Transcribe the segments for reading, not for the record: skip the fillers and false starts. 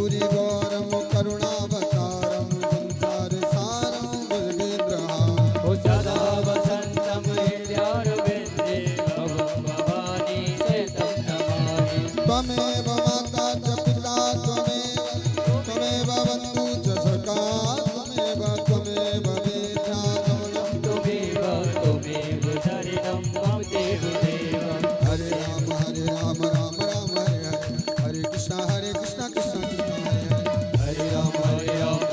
गौरी गौरम करुणावतारम संसार सारम भुजगेन्द्रहारम ओ सदा वसंतम हृदयारविंदे भवं भवानी सेतं नमामि। त्वमेव माता च पिता त्वमेव बन्धु च सखा त्वमेव वेद्या कमलं त्वमेव शरणं मम देवदेव। हरे राम राम राम हरे हरे हरे कृष्ण कृष्ण कृष्ण हरे हरे हरे राम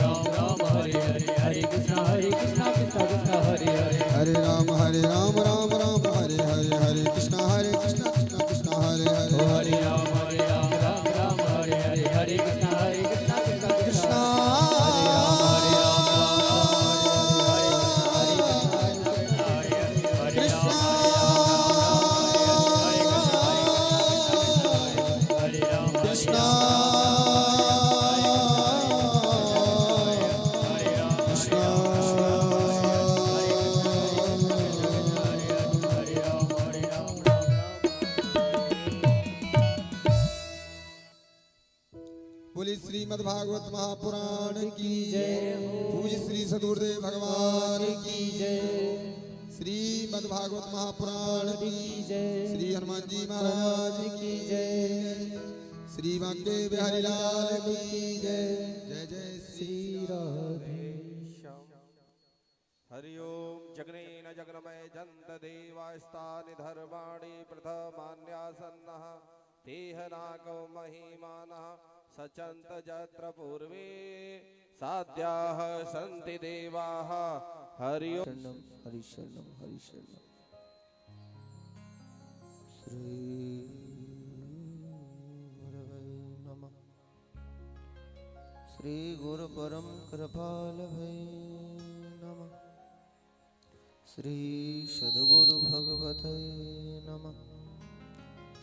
राम राम हरे हरे हरे कृष्ण कृष्ण कृष्ण हरे हरे हरे राम राम राम हरे हरे हरे कृष्ण कृष्ण कृष्ण हरे हरे ओ हरे राम राम राम हरे हरे हरे कृष्ण कृष्ण कृष्ण कृष्ण बोली श्रीमद्भागवत महापुराण की जय। पूज्य श्री सद्गुरुदेव भगवान की जय। श्रीमद्भागवत महापुराण की जय। श्री हनुमान जी महाराज की जय। श्री वाक्य बिहारी लाल की जय। जय जय श्री राधे। हरि ओम जगनेन जगन्मय जन्त देवास्तानि धर्माणि प्रथमान्यासन्नः तेह नागो महिमानः सचन्त जत्र पूर्वे साध्याः सन्ति देवाः। हरि ओम हरि शरणम हरि शरणम। श्री गुरवे नमः। श्री गुरु परम कृपालवे नमः। श्री सद्गुरु भगवते नमः।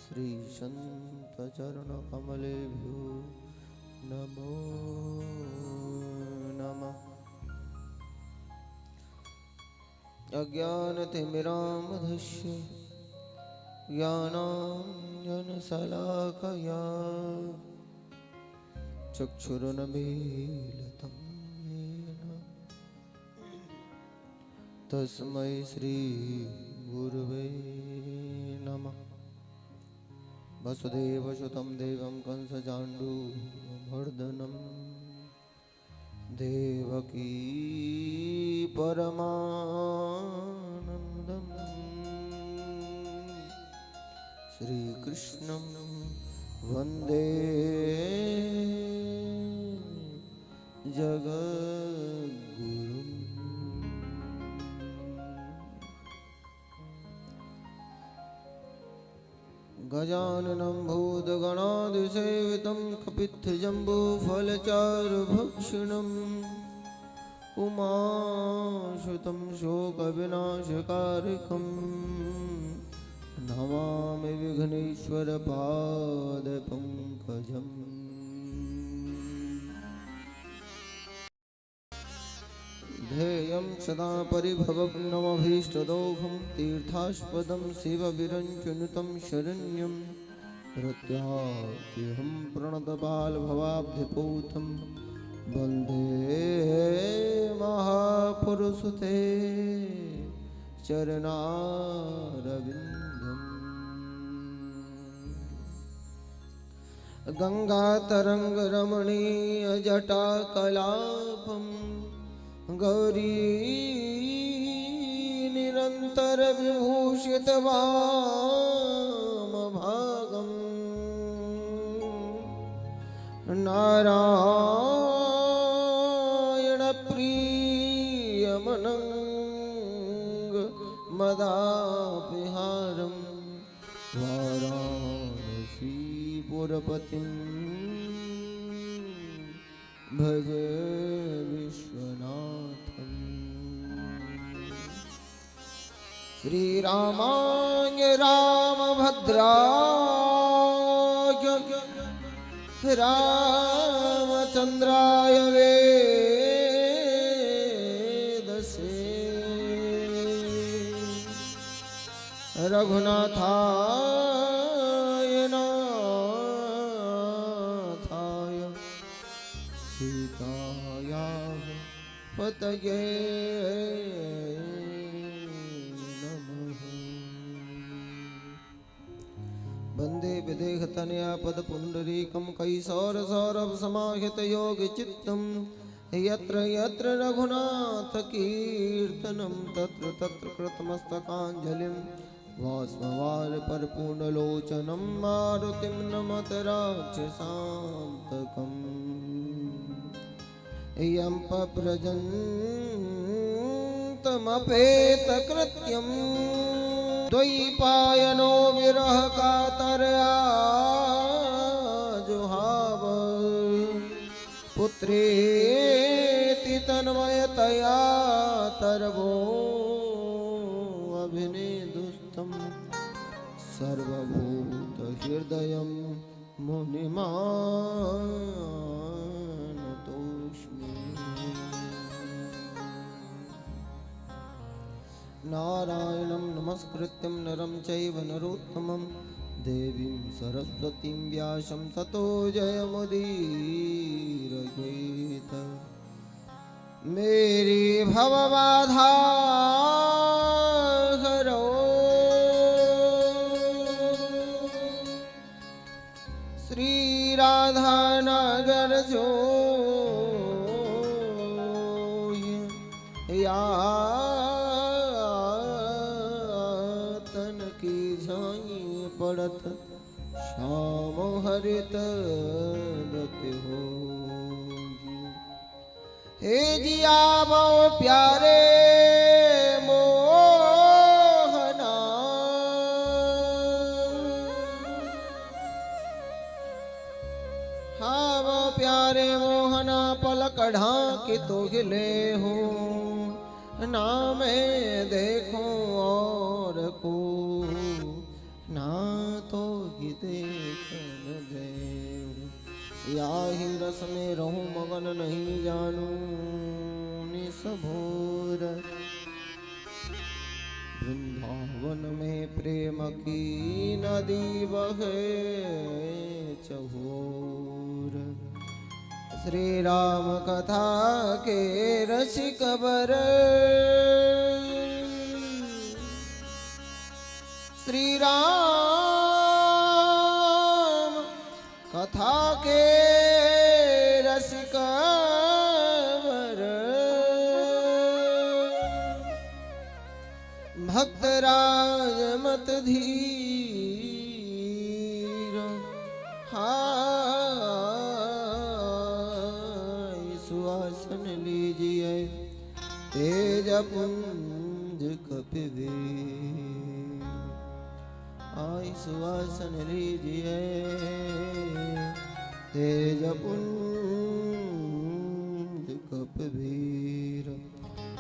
श्री संत चरण कमलेभ्यो नमो नमः। अज्ञानतिमिरान्धस्य ज्ञानाञ्जनशलाकया चक्षुरुन्मीलितं येन तस्मै श्री गुरुवे नमः। वसुदेवसुतं देवं कंसचाण्डूलमर्दनं देवकी परमानन्दं श्रीकृष्णं वन्दे जगद्गुरुम्। गजाननं भूतगणादिसेवितं कपित्थजम्बूफलचारुभक्षणम् उमासुतं शोकविनाशकारकं नमामि विघ्नेश्वरपादपङ्कजम्। ध्येयं सदा परिभवग्नमभीष्टदोषं तीर्थास्पदं शिवविरञ्चनुतं शरण्यं प्रत्याद्यहं प्रणतपालभवाब्धिपूतं वन्दे महापुरुषते चरणारविन्दम्। गङ्गातरङ्गरमणीयजटाकलापम् गौरी निरन्तर विभूषित वामभागम् नारायण प्रियमनङ्ग मदापहारं वाराणसीपुरपतिं भज विश्वनाथम्। श्रीरामाय रामभद्राय रामचन्द्राय वेदसे रघुनाथाय नाथाय सीतायाः पतये नमः। वन्दे विदेहतनया पदपुण्डरीकं कैशोरसौरभसमाहितयोगचित्तं यत्र यत्र रघुनाथकीर्तनं तत्र तत्र कृतमस्तकाञ्जलिं वाष्मवारपरिपूर्णलोचनं मारुतिं नमत राक्षसान्तकम् यं पप्रजन्तमपेतकृत्यं द्वैपायनो विरह कातरया जुहाव पुत्रेति तन्मयतया तरवो अभिनेदुस्तं सर्वभूतहृदयं मुनिमानतोऽस्मि। नारायणं नमस्कृत्यं नरं चैव नरोत्तमं देवीं सरस्वतीं व्यासं ततो जयमुदीरयेत्। मेरी भवबाधा हरो श्री राधा नगर जो यातन की झाई पड़त श्याम हरित रत हो। हे जिया बहु प्यारे मोहना हाँ वो प्यारे मोहना पलक ढांकी तो हिले हूँ ना मैं देखूं और को ना तो देखन दे या ही रस में रहूं मगन नहीं जानूं निसभोर। वृंदावन में प्रेम की नदी बहे चहोर। श्री राम कथा के रसिक बर श्री राम कथा के रसिक बर भक्त राज मत धीर हाय सुहासन लीजिए तेज पुंज कपिवे आई सुहासन लीजिए तेज पुंज कपिवीर।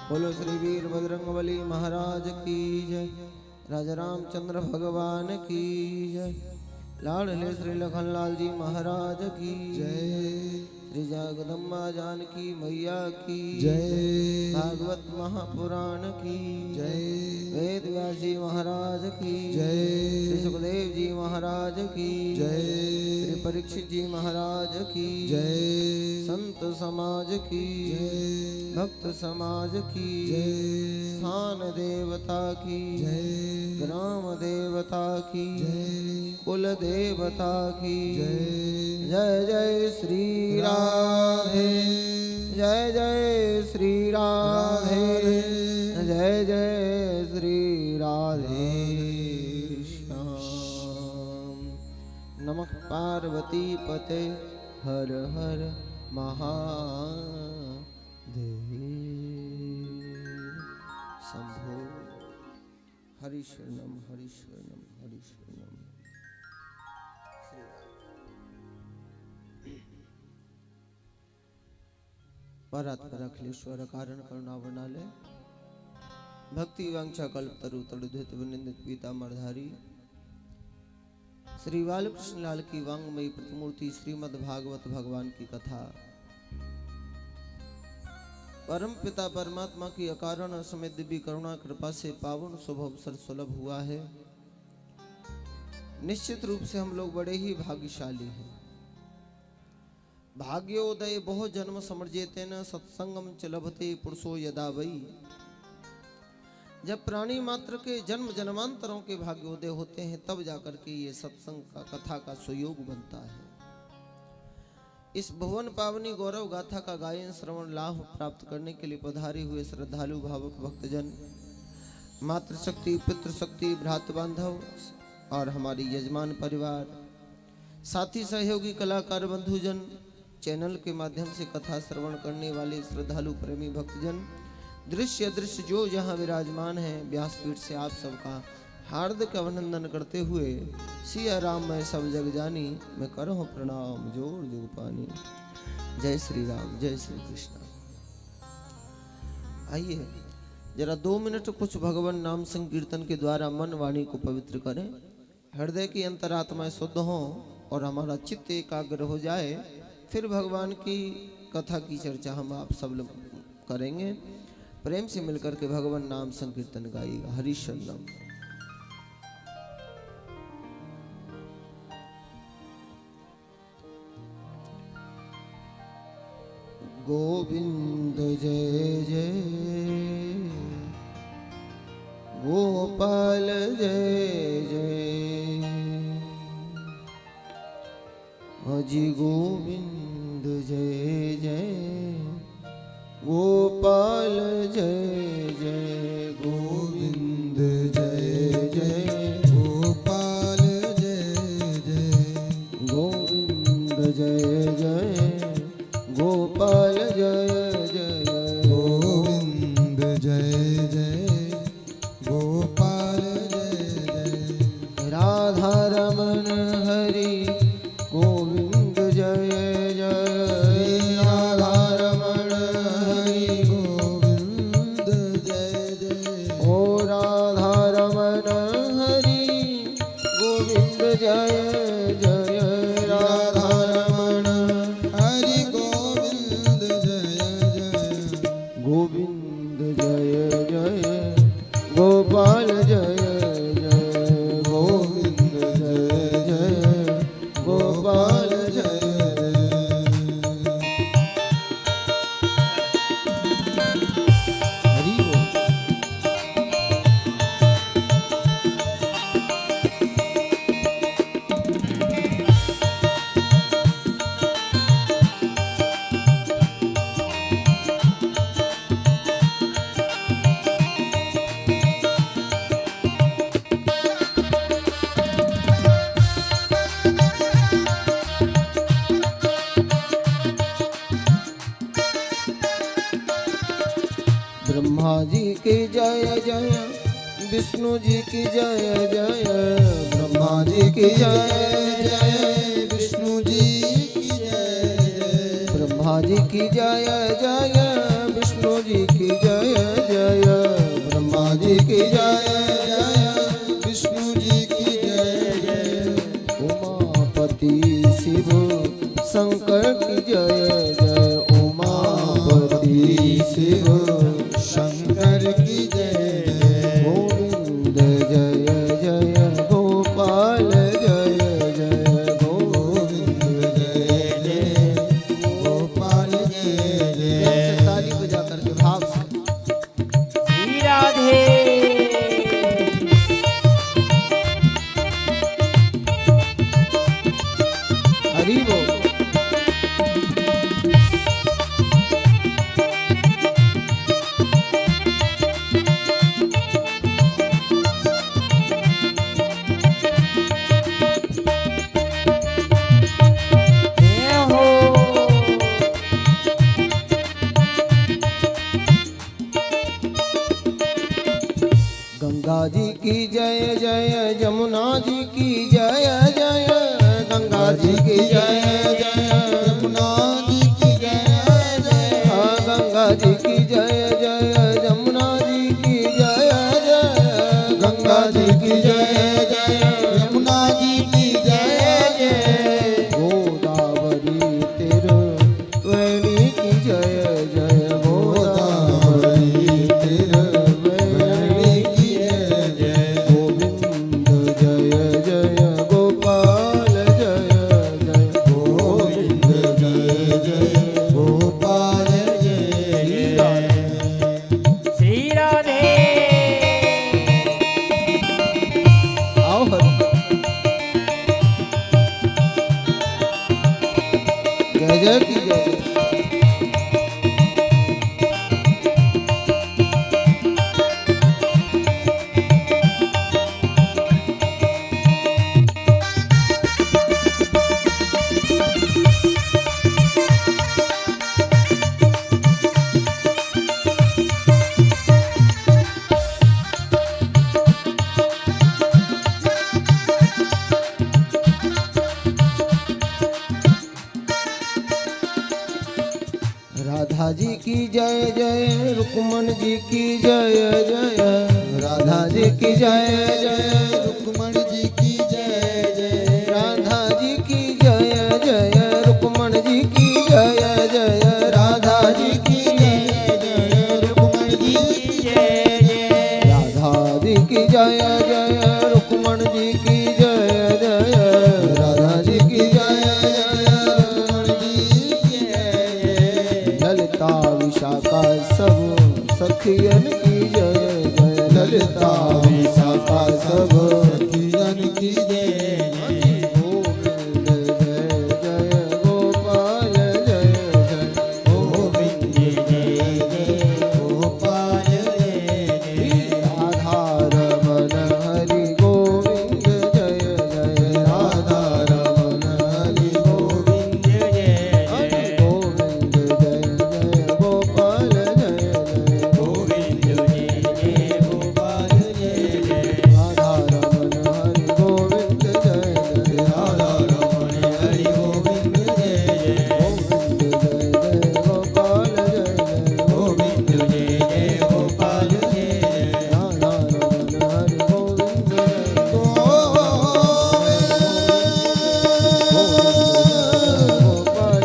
बोलो श्री वीर बजरंगबली महाराज की जय। राजा रामचंद्र भगवान की जय। लाडले श्री लखनलाल जी महाराज की जय। श्री जगदम्बा जानकी मैया की जय। भागवत महापुराण की जय। वेद व्यास जी महाराज की जय। श्री सुखदेव जी महाराज की जय। श्री परीक्षित जी महाराज की जय। संत समाज की जय। भक्त समाज की जय। स्थान देवता की जय। ग्राम देवता की जय। कुल देवता की जय। जय जय श्री राधे जय जय श्री राधे जय जय श्री राधे श्याम। नमः पार्वती पते हर हर महादेव शंभो। हरि शरणम हरि शरणम हरि शरणम। परात्पर अखिलेश्वर कारण करुणा वर्णालय भक्ति वांछा कल्प तरु तड़ुधित विनिंदित पीताम्बरधारी श्री बालकृष्ण लाल की वांगमयी प्रतिमूर्ति श्रीमद् भागवत भगवान की कथा। परम पिता परमात्मा की अकारण असमेत दिव्य करुणा कृपा से पावन शुभ अवसर सुलभ हुआ है। निश्चित रूप से हम लोग बड़े ही भाग्यशाली हैं। भाग्योदय बहु जन्म समर्जेते न सत्संगम च लभते पुरुषो यदा वही। जब प्राणी मात्र के जन्म जन्मांतरों के भाग्योदय होते हैं तब जाकर के ये सत्संग का कथा का सुयोग बनता है। इस भुवन पावनी गौरव गाथा का गायन श्रवण लाभ प्राप्त करने के लिए पधारे हुए श्रद्धालु भावक भक्तजन, मातृशक्ति, पितृशक्ति, भ्रातृ बांधव और हमारी यजमान परिवार, साथी सहयोगी कलाकार बंधुजन, चैनल के माध्यम से कथा श्रवण करने वाले श्रद्धालु प्रेमी भक्तजन, दृश्य दृश्य जो जहाँ विराजमान है, व्यासपीठ से आप सबका हार्दिक अभिनंदन करते हुए सिया राम मैं सब जग जानी, मैं करहूँ प्रणाम जोर जोग पानी। जय श्री राम, जय श्री कृष्ण। आइए जरा 2 मिनट कुछ भगवान नाम संकीर्तन के द्वारा मन वाणी को पवित्र करें, हृदय की अंतरात्मा शुद्ध हो और हमारा चित्त एकाग्र हो जाए। फिर भगवान की कथा की चर्चा हम आप सब लोग करेंगे। प्रेम से मिलकर के भगवान नाम संकीर्तन गाइएगा। हरिशरणम। गोविंद जय जय गोपाल जय जय, अजी गोविंद जय जय गोपाल जय जय, गोविंद जय जय गोपाल जय जय, गोविंद जय जय गोपाल जय जय, गोविंद जय जय गोपाल जय जय, राधा रमन हरि गोविंद जय जय, राधा रमण हरि गोविंद जय जय, ओ राधा रमण हरि गोविंद जय जय, राधा रमण हरि गोविंद जय जय, गोविंद जय जय गोपाल जय जय, गोविंद जय जय गोपाल जय। हरि बोल। ब्रह्मा जी की जय जय, विष्णु जी की जय जय, ब्रह्मा जी की जय जय, विष्णु जी की जय जय, ब्रह्मा जी की जय जय, विष्णु जी की जय जय, ब्रह्मा जी की जय जय, विष्णु जी की जय जय, उमापति शिव शंकर की जय जय, उमापति शिव शंकर की जय जय, गोविंद जय जय गोपाल जय जय, गोविंद जय जय गोपाल जय जय, ताली बजा करके भाव से श्री राधे। हरि बोल। जय हो। गंगा जी की जय जय, जमुना जी की जय जय, गंगा जी की जय जय, यमुना जी की जय जय, हाँ गंगा जी की जय जय, जमुना जी की जय जय, गंगा जी की जय जय, यमुना जी की जय जय, गोदावरी तिरुवेणी की जय जय, गोदावरी तिरुवेणी की जय जय, गोविंद जय जय गोपाल जय जय, गोविंद जय की जय। राधा जी की जय जय, रुक्मण जी की जय जय, राधा जी की जय जय, रुक्मण जी की जय जय, राधा जी की जय जय, रुक्मण जी की जय जय, राधा जी की जय जय, रुक्मण जी की जय जय, राधा जी की जय जय, रुक्मण जी की जय जय, राधा जी की जय जय, रुक्मण जी की जय जय, ललिता विशाखा सब सखियन की जय जय, ललिता विशाखा सब सखियन की जय जय, गोविंद जय जय, गोपाल जय जय, गोविंद जय जय, गोपाल जय जय, राधा रमन हरि गोविंद जय जय, राधा रमन हरि गोविंद जय जय, गोविंद जय जय, गोपाल जय जय, गोविंद जय जय, गोपाल जय जय, राधा रमन हरि गोविंद जय जय, राधा रमण हरि गोविंद जय जय, गोविंद जय जय, गोपाल जय जय, गोविंद जय जय, गोपाल जय जय, राधा रमन हरि गोविंद जय जय, गोपाल जय जय, गोविंद जय जय,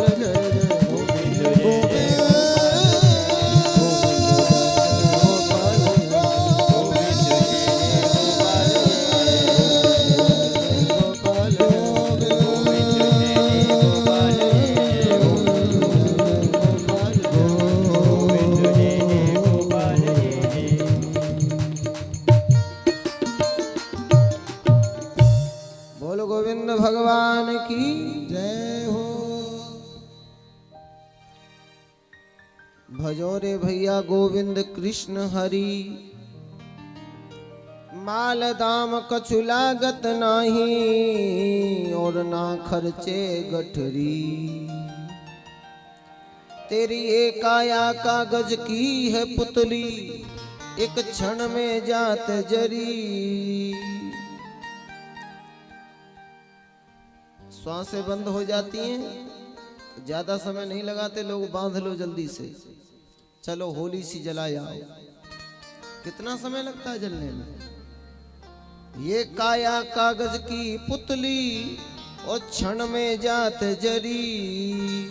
गोविंद जय जय, गोपाल जय जय, बोलो गोविंद भगवान की जय हो। भजो रे भैया गोविंद कृष्ण हरि, माल दाम कछु लागत नाही और ना खर्चे गठरी, तेरी एक आया कागज की है पुतली, एक क्षण में जात जरी। श्वासें बंद हो जाती हैं तो ज्यादा समय नहीं लगाते लोग, बांध लो जल्दी से, चलो होली सी जला जाओ। कितना समय लगता है जलने में? ये काया कागज की पुतली और क्षण में जात जरी,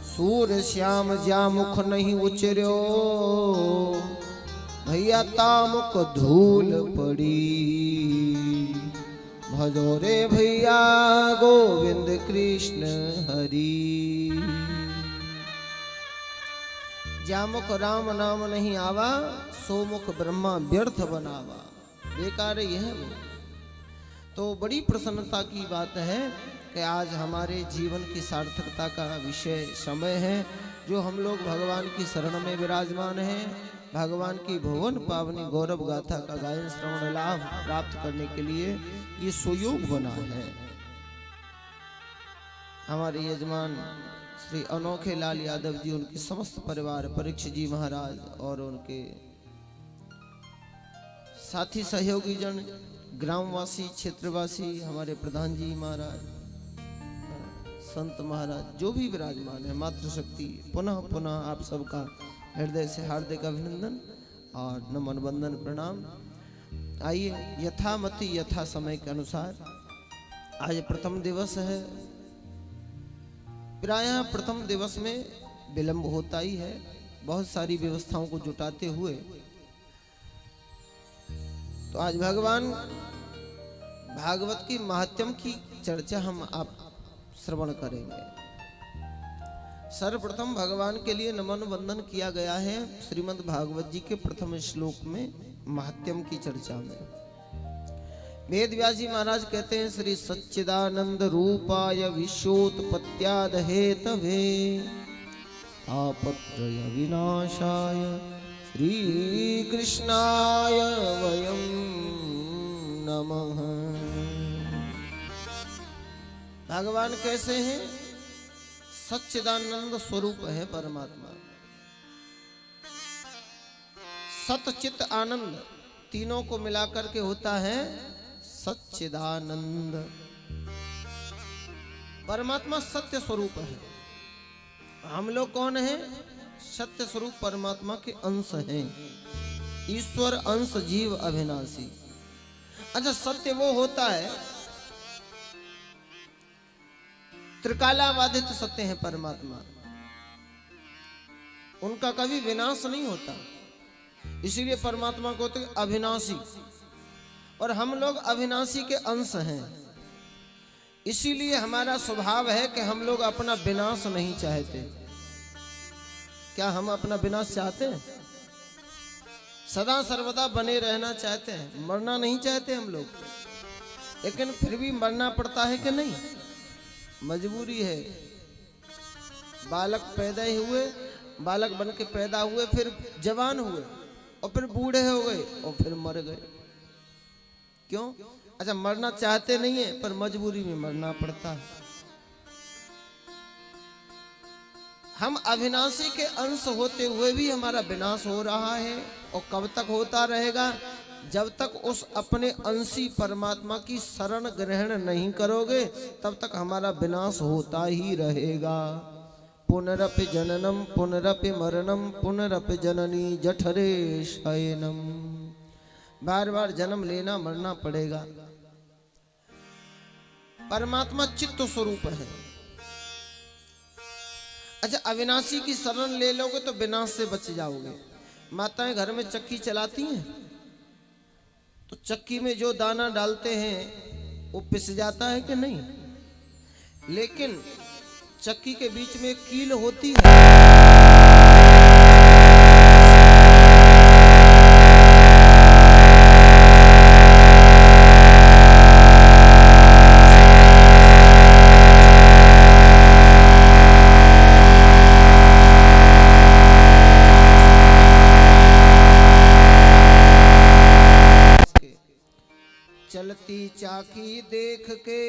सूर्य श्याम ज्या मुख नहीं उचर्यो, भैया तामुक धूल पड़ी। भजो रे भैया गोविंद कृष्ण हरि, ज्यामुख राम नाम नहीं आवा, सोमुख ब्रह्मा व्यर्थ बनावा। बेकार यह है वो। तो बड़ी प्रसन्नता की बात है कि आज हमारे जीवन की सार्थकता का विषय समय है, जो हम लोग भगवान की शरण में विराजमान हैं, भगवान की भुवन पावनी गौरव गाथा का गायन श्रवण लाभ प्राप्त करने के लिए ये सुयोग बना है। हमारे यजमान श्री अनोखे लाल यादव जी, उनके समस्त परिवार, परीक्षित जी महाराज और उनके साथी सहयोगी जन, ग्रामवासी, क्षेत्रवासी, हमारे प्रधान जी महाराज, संत महाराज, जो भी विराजमान है, मातृशक्ति, पुनः पुनः आप सबका हृदय से हार्दिक अभिनंदन और नमन वंदन प्रणाम। आइए यथामति यथा समय के अनुसार, आज प्रथम दिवस है। प्रायः प्रथम दिवस में विलंब होता ही है, बहुत सारी व्यवस्थाओं को जुटाते हुए। तो आज भगवान भागवत की महात्म्य की चर्चा हम आप श्रवण करेंगे। सर्वप्रथम भगवान के लिए नमन वंदन किया गया है श्रीमद् भागवत जी के प्रथम श्लोक में, महात्म्य की चर्चा में। वेद व्यास जी महाराज कहते हैं श्री सच्चिदानंद रूपाय विश्वोत्पत्त्याद हेतवे तापत्रय विनाशाय श्री कृष्णाय वयं नमः। भगवान कैसे हैं? सच्चिदानंद स्वरूप है परमात्मा। सतचित आनंद तीनों को मिलाकर के होता है सच्चिदानंद। परमात्मा सत्य स्वरूप है। हम लोग कौन हैं? सत्य स्वरूप परमात्मा के अंश हैं। ईश्वर अंश जीव अविनाशी। अच्छा, सत्य वो होता है, त्रिकालाबाधित सत्य है परमात्मा, उनका कभी विनाश नहीं होता। इसीलिए परमात्मा को तो अविनाशी, और हम लोग अविनाशी के अंश हैं। इसीलिए हमारा स्वभाव है कि हम लोग अपना विनाश नहीं चाहते। क्या हम अपना विनाश चाहते हैं? सदा सर्वदा बने रहना चाहते हैं, मरना नहीं चाहते हम लोग। लेकिन फिर भी मरना पड़ता है कि नहीं? मजबूरी है। बालक पैदा ही हुए, बालक बन के पैदा हुए, फिर जवान हुए, और फिर बूढ़े हो गए, और फिर मर गए। क्यों? अच्छा, मरना चाहते नहीं है, पर मजबूरी में मरना पड़ता है। हम अविनाशी के अंश होते हुए भी हमारा विनाश हो रहा है, और कब तक होता रहेगा? जब तक उस अपने अंशी परमात्मा की शरण ग्रहण नहीं करोगे, तब तक हमारा विनाश होता ही रहेगा। पुनरपि जननम पुनरपि मरणम पुनरपि जननी जठरे शयनम। बार बार जन्म लेना मरना पड़ेगा। परमात्मा चित्त स्वरूप है। अच्छा, अविनाशी की शरण ले लोगे तो विनाश से बच जाओगे। माताएं घर में चक्की चलाती हैं, तो चक्की में जो दाना डालते हैं वो पिस जाता है कि नहीं? लेकिन चक्की के बीच में एक कील होती है, चलती चाकी देख के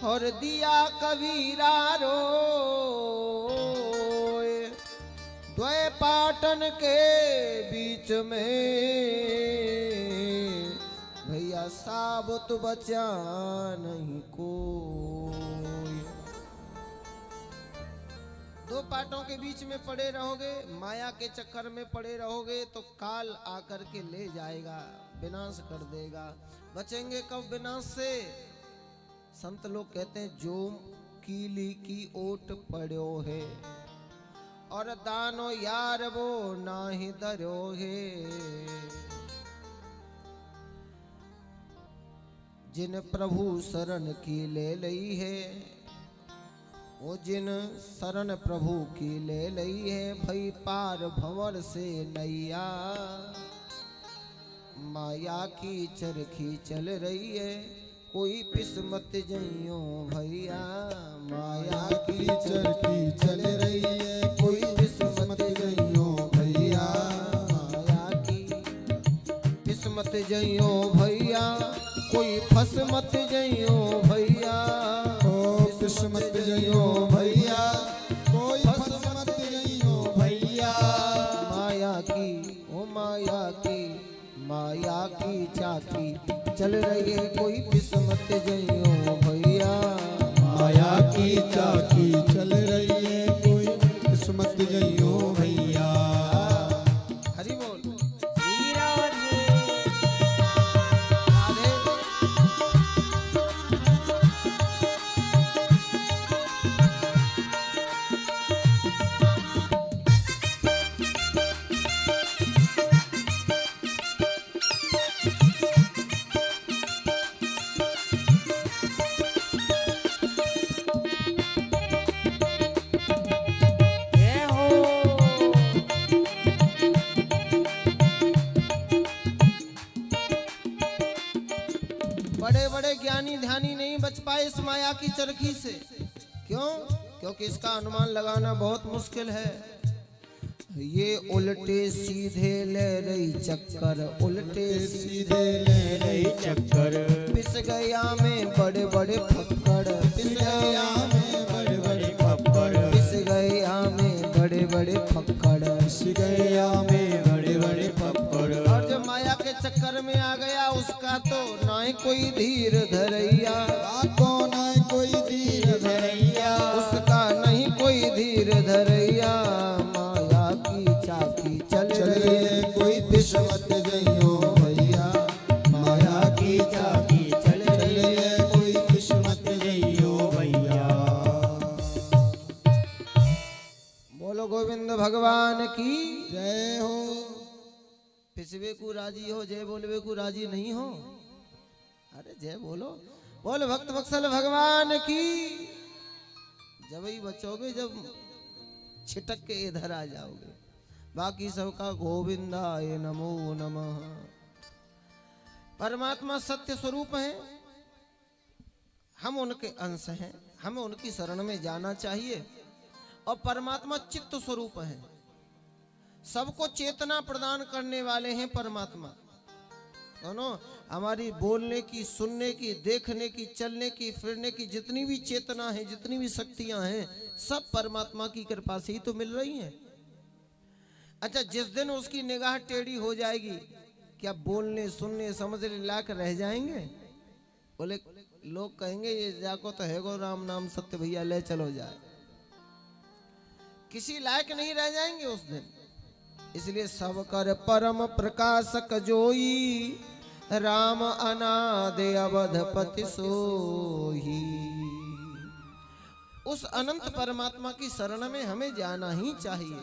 और दिया कबीरा रोए। द्वय पाटन के बीच में भैया साबुत बचा नहीं कोई। दो पाटों के बीच में पड़े रहोगे, माया के चक्कर में पड़े रहोगे, तो काल आकर के ले जाएगा, विनाश कर देगा। बचेंगे कब विनाश से? संत लोग कहते हैं, जो कीली की ओट पड़ो है, और दानो यार वो नाही दरो है। जिन प्रभु शरण की ले लई है, वो जिन शरण प्रभु की ले लई है, भई पार भंवर से नैया। माया की चरखी चल रही है, कोई पिस मत जइयो भैया। माया की चरखी चल रही है, कोई पिस मत जइयो भैया। माया की पिस मत जइयो भैया, कोई फस मत जइयो भैया। पिस मत जइयो भैया, कोई फस मत जइयो भैया। माया की, ओ माया की, माया की चाकी चल रही है, कोई पिस मत जइयो भैया। माया की चाकी चल रही है, कोई पिस मत जइयो भैया। हरि बोल। इस माया की चरखी से। क्यों? क्योंकि इसका अनुमान लगाना बहुत मुश्किल है। ये उल्टे सीधे ले रही चक्कर, उल्टे सीधे ले रही चक्कर पिस गया में बड़े बड़े फक्कड़, पिस गया में बड़े बड़े पकड़ पिस गया में बड़े बड़े फक्कड़, पिस गया में बड़े बड़े पकड़। और जो माया के चक्कर में आ गया उसका तो ना ही कोई धीर धरैया, को न कोई धीर धरैया, उसका नहीं कोई धीर धरैया। माया की चाकी चल रही है कोई किस्मत जइयो भैया, माया की चाकी चल रही है है कोई किस्मत जइयो भैया। बोलो गोविंद भगवान की। जय हो। पिसवे को राजी हो, जय बोलवे को राजी नहीं हो। अरे जय बोलो, बोल भक्त वत्सल भगवान की। जब ही बचोगे जब छिटक के इधर आ जाओगे, बाकी सबका गोविंदाय नमो नमः। परमात्मा सत्य स्वरूप है, हम उनके अंश हैं, हमें उनकी शरण में जाना चाहिए। और परमात्मा चित्त स्वरूप है, सबको चेतना प्रदान करने वाले हैं परमात्मा। सुनो, हमारी बोलने की, सुनने की, देखने की, चलने की, फिरने की जितनी भी चेतना है, जितनी भी शक्तियां हैं, सब परमात्मा की कृपा से ही तो मिल रही हैं। अच्छा, जिस दिन उसकी निगाह टेढ़ी हो जाएगी, क्या बोलने, सुनने, समझने लायक रह जाएंगे? बोले लोग कहेंगे ये जाको तो है गो राम नाम सत्य भैया, ले चलो जाए। किसी लायक नहीं रह जाएंगे उस दिन। इसलिए सब कर परम प्रकाशक जोई, राम अनादि अवधपति सोही। उस अनंत परमात्मा की शरण में हमें जाना ही चाहिए।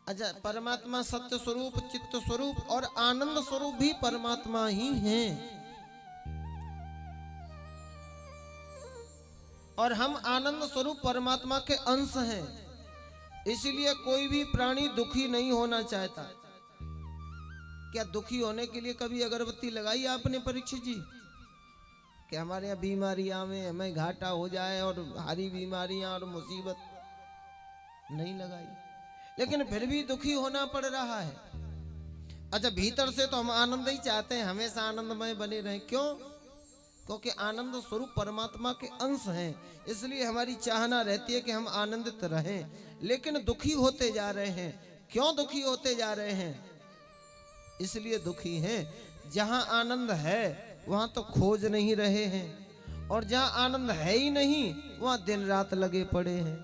अच्छा, परमात्मा सत्य स्वरूप, चित्त स्वरूप और आनंद स्वरूप भी परमात्मा ही हैं। और हम आनंद स्वरूप परमात्मा के अंश हैं। इसलिए कोई भी प्राणी दुखी नहीं होना चाहता। क्या दुखी होने के लिए कभी अगरबत्ती लगाई आपने परीक्षित जी? कि हमारे यहाँ बीमारियां में हमें घाटा हो जाए और भारी बीमारियां और मुसीबत, नहीं लगाई। लेकिन फिर भी दुखी होना पड़ रहा है। अच्छा, भीतर से तो हम आनंद ही चाहते हैं, हमेशा आनंदमय बने रहें। क्यों? क्योंकि आनंद स्वरूप परमात्मा के अंश हैं। इसलिए हमारी चाहना रहती है कि हम आनंदित रहें। लेकिन दुखी होते जा रहे हैं। क्यों दुखी होते जा रहे हैं? इसलिए दुखी हैं, जहां आनंद है वहां तो खोज नहीं रहे हैं, और जहां आनंद है ही नहीं वहां दिन रात लगे पड़े हैं।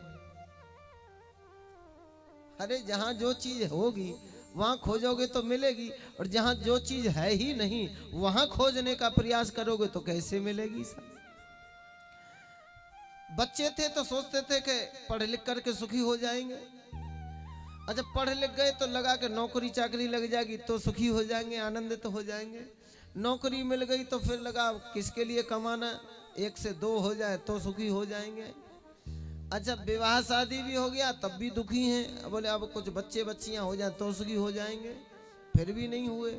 अरे जहां जो चीज होगी वहां खोजोगे तो मिलेगी, और जहां जो चीज है ही नहीं वहां खोजने का प्रयास करोगे तो कैसे मिलेगी? सब बच्चे थे तो सोचते थे कि पढ़ लिख करके सुखी हो जाएंगे। अच्छा, पढ़ लिख गए तो लगा कि नौकरी चाकरी लग जाएगी तो सुखी हो जाएंगे, आनंदित तो हो जाएंगे। नौकरी मिल गई तो फिर लगा किसके लिए कमाना, 1 से 2 हो जाए तो सुखी हो जाएंगे। अच्छा, विवाह शादी भी हो गया तब भी दुखी हैं। बोले अब कुछ बच्चे बच्चियां हो जाए तो सुखी हो जाएंगे, फिर भी नहीं हुए।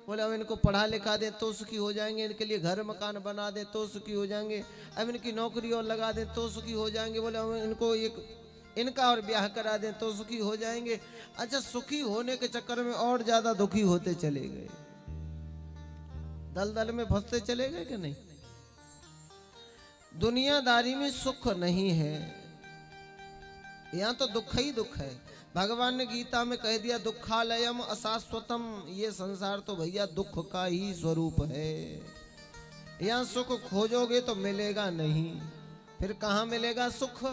बोले अब इनको पढ़ा लिखा दे तो सुखी हो जाएंगे, इनके लिए घर मकान बना दे तो सुखी हो जाएंगे, अब इनकी नौकरी और लगा दे तो सुखी हो जाएंगे। बोले अब इनको इनका और ब्याह करा दें तो सुखी हो जाएंगे। अच्छा, सुखी होने के चक्कर में और ज्यादा दुखी होते चले गए, दलदल में फंसते चले गए कि नहीं? दुनियादारी में सुख नहीं है, यहाँ तो दुख ही दुख है। भगवान ने गीता में कह दिया दुखालयम अशाश्वतम, ये संसार तो भैया दुख का ही स्वरूप है। यहाँ सुख खोजोगे तो मिलेगा नहीं, फिर कहाँ मिलेगा सुख?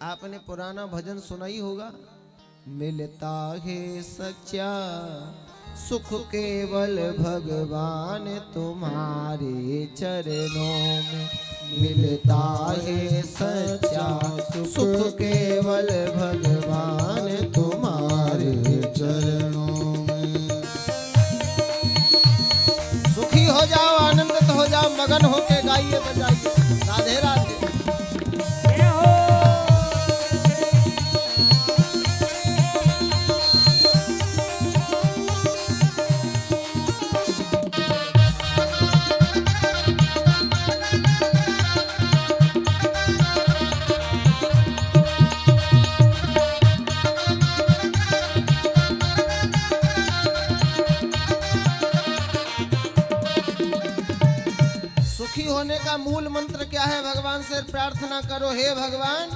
आपने पुराना भजन सुना ही होगा, मिलता है सच्चा सुख केवल भगवान तुम्हारे चरणों में, मिलता है सच्चा सुख केवल भगवान तुम्हारे चरणों में। सुखी हो जाओ, आनंदित हो जाओ, मगन होके गाइए बजाइए राधे राधे। भगवान से प्रार्थना करो, हे भगवान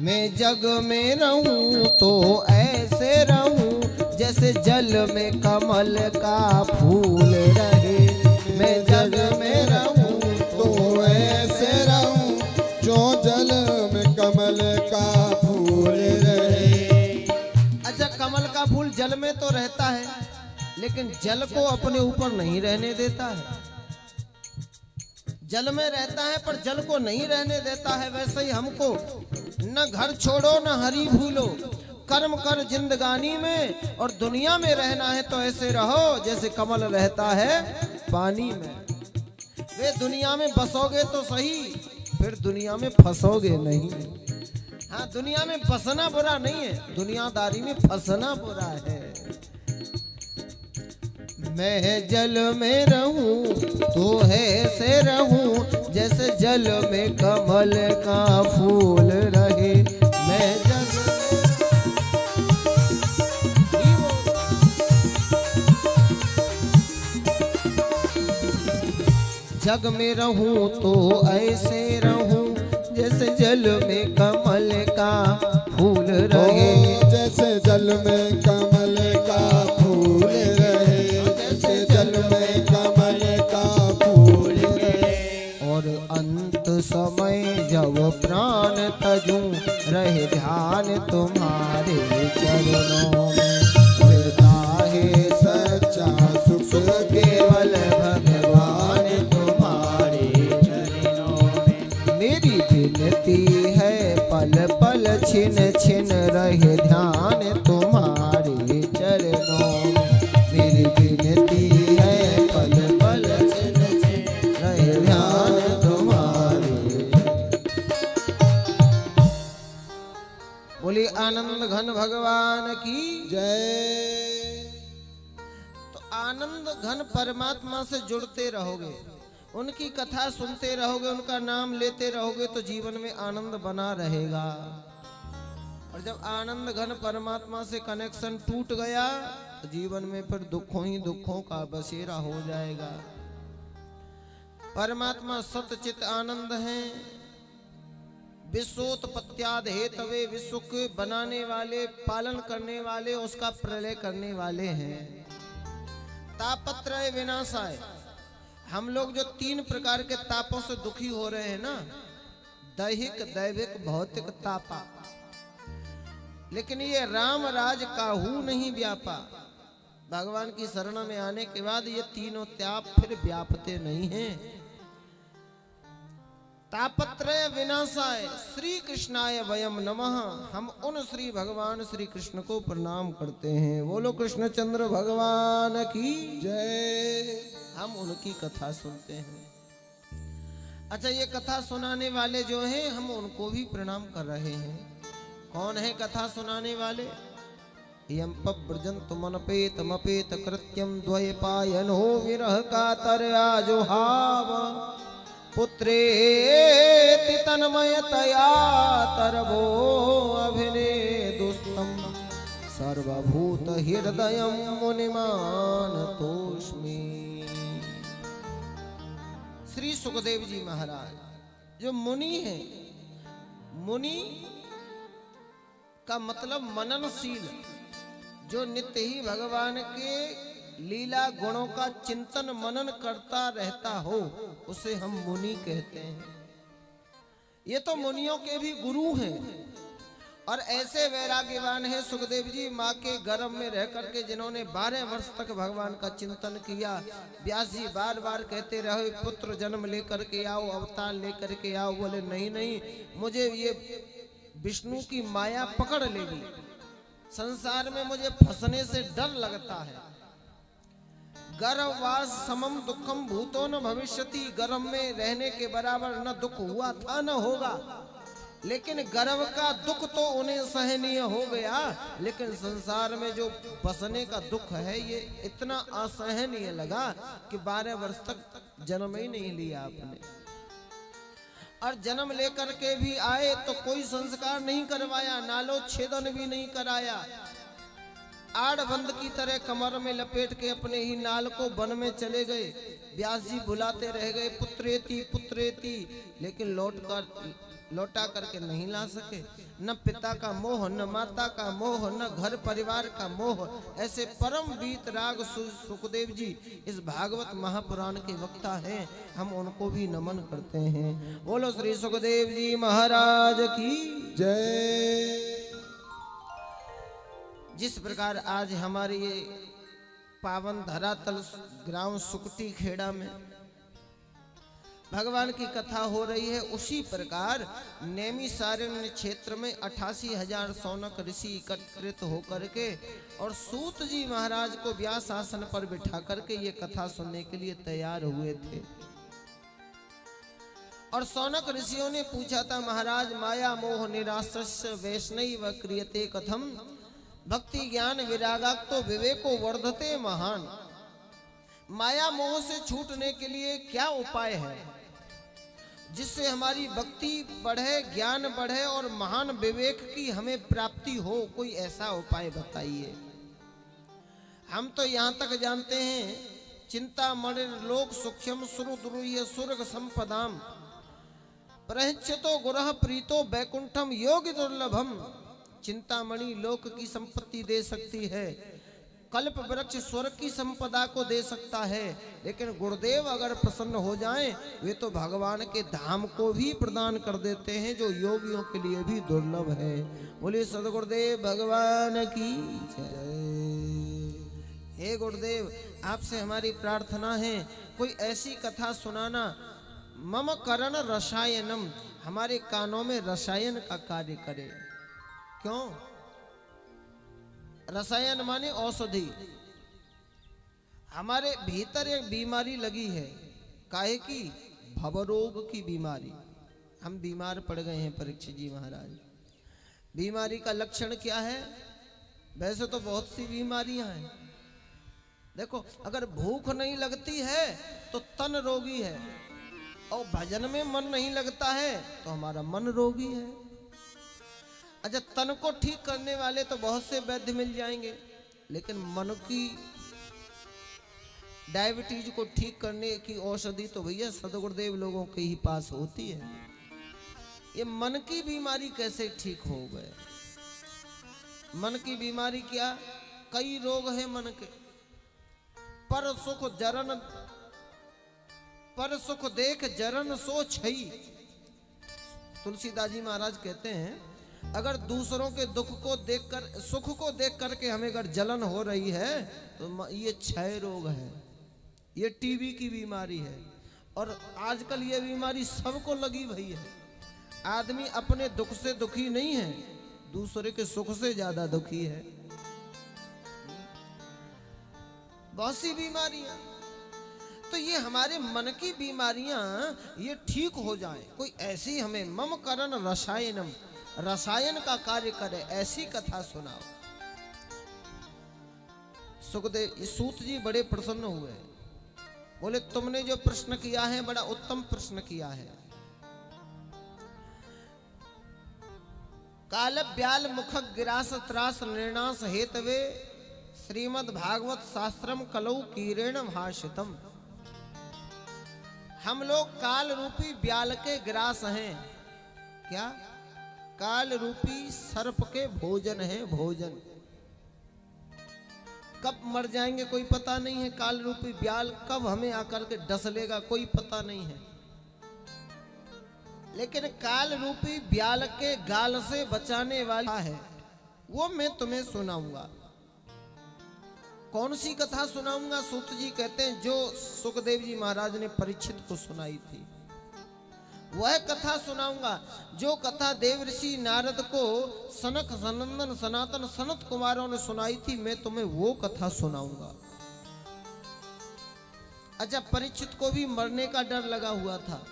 मैं जग में रहूं तो ऐसे रहूं जैसे जल में कमल का फूल रहे। मैं जग में रहूं तो ऐसे रहूं जो जल में कमल का फूल रहे। अच्छा, कमल का फूल जल में तो रहता है, लेकिन जल को अपने ऊपर नहीं रहने देता है। जल में रहता है पर जल को नहीं रहने देता है। वैसे ही हमको न घर छोड़ो न हरि भूलो, कर्म कर जिंदगानी में, और दुनिया में रहना है तो ऐसे रहो जैसे कमल रहता है पानी में। वे दुनिया में बसोगे तो सही, फिर दुनिया में फंसोगे नहीं। हाँ, दुनिया में बसना बुरा नहीं है, दुनियादारी में फंसना बुरा है। मैं जल में रहूं तो ऐसे रहूं जैसे जल में कमल का फूल रहे। मैं जग में रहूं तो ऐसे रहूं जैसे जल में कमल का फूल रहे। जैसे जल में कमल का फूल रहे, जैसे जल में कमल का फूल रहे। और अंत समय जब प्राण तजूं रहे ध्यान तुम्हारे चरणों में, मिलता है सच्चा सुख केवल भगवान तुम्हारे चरणों में। मेरी विनती है पल पल छिन छिन रहे ध्यान तुम्हारे चरणों में। मेरी विनती है पल पल छिन छिन रहे ध्यान तुम्हारे। बोली आनंद घन भगवान की जय। तो आनंद घन परमात्मा से जुड़ते रहोगे, उनकी कथा सुनते रहोगे, उनका नाम लेते रहोगे तो जीवन में आनंद बना रहेगा। और जब आनंद घन परमात्मा से कनेक्शन टूट गया तो जीवन में फिर दुखों ही दुखों का बसेरा हो जाएगा। परमात्मा सतचित आनंद है, विश्वोत्पत्त्याद हेतवे, विश्व के बनाने वाले, पालन करने वाले, उसका प्रलय करने वाले हैं। तापत्रय विनाशाय, हम लोग जो 3 प्रकार के तापों से दुखी हो रहे हैं ना, दैहिक दैविक भौतिक तापा, लेकिन ये राम राज काहू नहीं व्यापा। भगवान की शरण में आने के बाद ये तीनों ताप फिर व्यापते नहीं हैं। तापत्रय विनाशाय श्री कृष्णाय वयम नमः। हम उन श्री भगवान श्री कृष्ण को प्रणाम करते हैं। बोलो कृष्णचंद्र भगवान की जय। हम उनकी कथा सुनते हैं। अच्छा, ये कथा सुनाने वाले जो हैं हम उनको भी प्रणाम कर रहे हैं। कौन है कथा सुनाने वाले? यम पव्रजन्तु मनपेत मपेत कृत्यम द्वयपायनो विरह कातर आजुहाव पुत्रेति तन्मयतया तरवो अभिनेदुस्तम सर्वभूत हृदयं मुनिमानतोस्मि। श्री सुखदेव जी महाराज जो मुनि हैं, मुनि का मतलब मननशील, जो नित्य ही भगवान के लीला गुणों का चिंतन मनन करता रहता हो, उसे हम मुनि कहते हैं। ये तो मुनियों के भी गुरु हैं और ऐसे वैराग्यवान हैं सुखदेव जी, माँ के गर्भ में रह करके जिन्होंने 12 वर्ष तक भगवान का चिंतन किया। व्यास जी बार बार कहते रहे पुत्र जन्म लेकर के आओ, अवतार लेकर के आओ। बोले नहीं नहीं, मुझे ये विष्णु की माया पकड़ लेगी, संसार में मुझे फंसने से डर लगता है। गर्भवास समम दुखम भूतो न भविष्यति, गर्भ में रहने के बराबर न दुख हुआ था न होगा, लेकिन गर्भ का दुख तो उन्हें सहनीय हो गया, लेकिन संसार में जो बसने का दुख है ये इतना असहनीय लगा कि 12 वर्ष तक जन्म ही नहीं लिया आपने। और जन्म लेकर के भी आए तो कोई संस्कार नहीं करवाया, नालो छेदन भी नहीं कराया। आड़बंद की तरह कमर में लपेट के अपने ही नाल को वन में चले गए। व्यास जी बुलाते रह गए, पुत्रेति पुत्रेति, लेकिन लौटा करके नहीं ला सके। न पिता का मोह, न माता का मोह, न घर परिवार का मोह। ऐसे परम वीतराग सुखदेव जी इस भागवत महापुराण के वक्ता हैं, हम उनको भी नमन करते हैं। बोलो श्री सुखदेव जी महाराज की जय। जिस प्रकार आज हमारे ये पावन धरातल ग्राम सुकटी खेड़ा में भगवान की कथा हो रही है, उसी प्रकार नैमिषारण्य क्षेत्र में 88,000 सौनक ऋषि एकत्रित होकर के और सूत जी महाराज को व्यास आसन पर बिठा करके ये कथा सुनने के लिए तैयार हुए थे। और सौनक ऋषियों ने पूछा था, महाराज माया मोह निराश्रस्य वैष्णव क्रियते कथम, भक्ति ज्ञान विरागाक तो विवेको वर्धते महान। माया मोह से छूटने के लिए क्या उपाय है जिससे हमारी भक्ति बढ़े, ज्ञान बढ़े और महान विवेक की हमें प्राप्ति हो? कोई ऐसा उपाय बताइए। हम तो यहाँ तक जानते हैं, चिंता मणि लोक सुख्यम सुरद्रुह्य सुरग संपदाम प्रहिच्यतो गुरः प्रीतो बैकुंठम योगी दुर्लभम। चिंतामणि लोक की संपत्ति दे सकती है, कल्प वृक्ष स्वर्ग की संपदा को दे सकता है, लेकिन गुरुदेव अगर प्रसन्न हो जाएं, वे तो भगवान के धाम को भी प्रदान कर देते हैं, जो योगियों के लिए भी दुर्लभ है। बोलिए सदगुरुदेव भगवान की जय। हे गुरुदेव, आपसे हमारी प्रार्थना है, कोई ऐसी कथा सुनाना मम करण रसायनम, हमारे कानों में रसायन का कार्य करे। क्यों? रसायन माने औषधि। हमारे भीतर एक बीमारी लगी है, काहे की? भवरोग की बीमारी। हम बीमार पड़ गए हैं परीक्षित जी महाराज। बीमारी का लक्षण क्या है? वैसे तो बहुत सी बीमारियां हैं। देखो, अगर भूख नहीं लगती है तो तन रोगी है, और भजन में मन नहीं लगता है तो हमारा मन रोगी है। अच्छा, तन को ठीक करने वाले तो बहुत से वैद्य मिल जाएंगे, लेकिन मन की डायबिटीज को ठीक करने की औषधि तो भैया सदगुरुदेव लोगों के ही पास होती है। ये मन की बीमारी कैसे ठीक हो गए? मन की बीमारी क्या? कई रोग है मन के। पर सुख देख जरन सो छई। तुलसीदास जी महाराज कहते हैं, अगर दूसरों के दुख को देखकर, सुख को देख करके हमें अगर जलन हो रही है तो ये क्षय रोग है, ये टीबी की बीमारी है। और आजकल ये बीमारी सबको लगी भई है। आदमी अपने दुख से दुखी नहीं है, दूसरे के सुख से ज्यादा दुखी है। बहुत सी बीमारियां, तो ये हमारे मन की बीमारियां ये ठीक हो जाए, कोई ऐसी हमें मम करण रसायनम, रसायन का कार्य करे, ऐसी कथा सुनाओ। सुखदेव सूत जी बड़े प्रसन्न हुए, बोले तुमने जो प्रश्न किया है बड़ा उत्तम प्रश्न किया है। काल ब्याल मुख गिरास त्रास निर्णास हेतवे श्रीमद् भागवत शास्त्रम कलौ कीरेण भाषितम। हम लोग काल रूपी ब्याल के ग्रास हैं। क्या? काल रूपी सर्प के भोजन है, भोजन। कब मर जाएंगे कोई पता नहीं है। काल रूपी ब्याल कब हमें आकर के डस लेगा कोई पता नहीं है। लेकिन काल रूपी ब्याल के गाल से बचाने वाला है, वो मैं तुम्हें सुनाऊंगा। कौन सी कथा सुनाऊंगा? सूत जी कहते हैं जो सुखदेव जी महाराज ने परीक्षित को सुनाई थी, वह कथा सुनाऊंगा। जो कथा देव ऋषि नारद को सनक सनंदन सनातन सनत कुमारों ने सुनाई थी, मैं तुम्हें वो कथा सुनाऊंगा। अच्छा, परीक्षित को भी मरने का डर लगा हुआ था,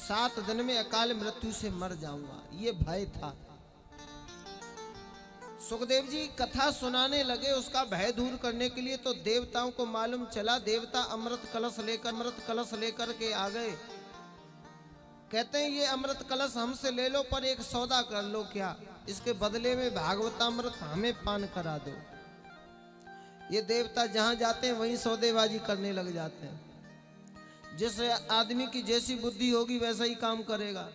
7 दिन में अकाल मृत्यु से मर जाऊंगा, ये भय था। सुखदेव जी कथा सुनाने लगे, उसका भय दूर करने के लिए। तो देवताओं को मालूम चला, देवता अमृत कलश लेकर के आ गए। कहते हैं ये अमृत कलश हमसे ले लो, पर एक सौदा कर लो। क्या? इसके बदले में भागवतामृत हमें पान करा दो। ये देवता जहां जाते हैं वहीं सौदेबाजी करने लग जाते हैं। जिस आदमी की जैसी बुद्धि होगी वैसा ही काम करेगा।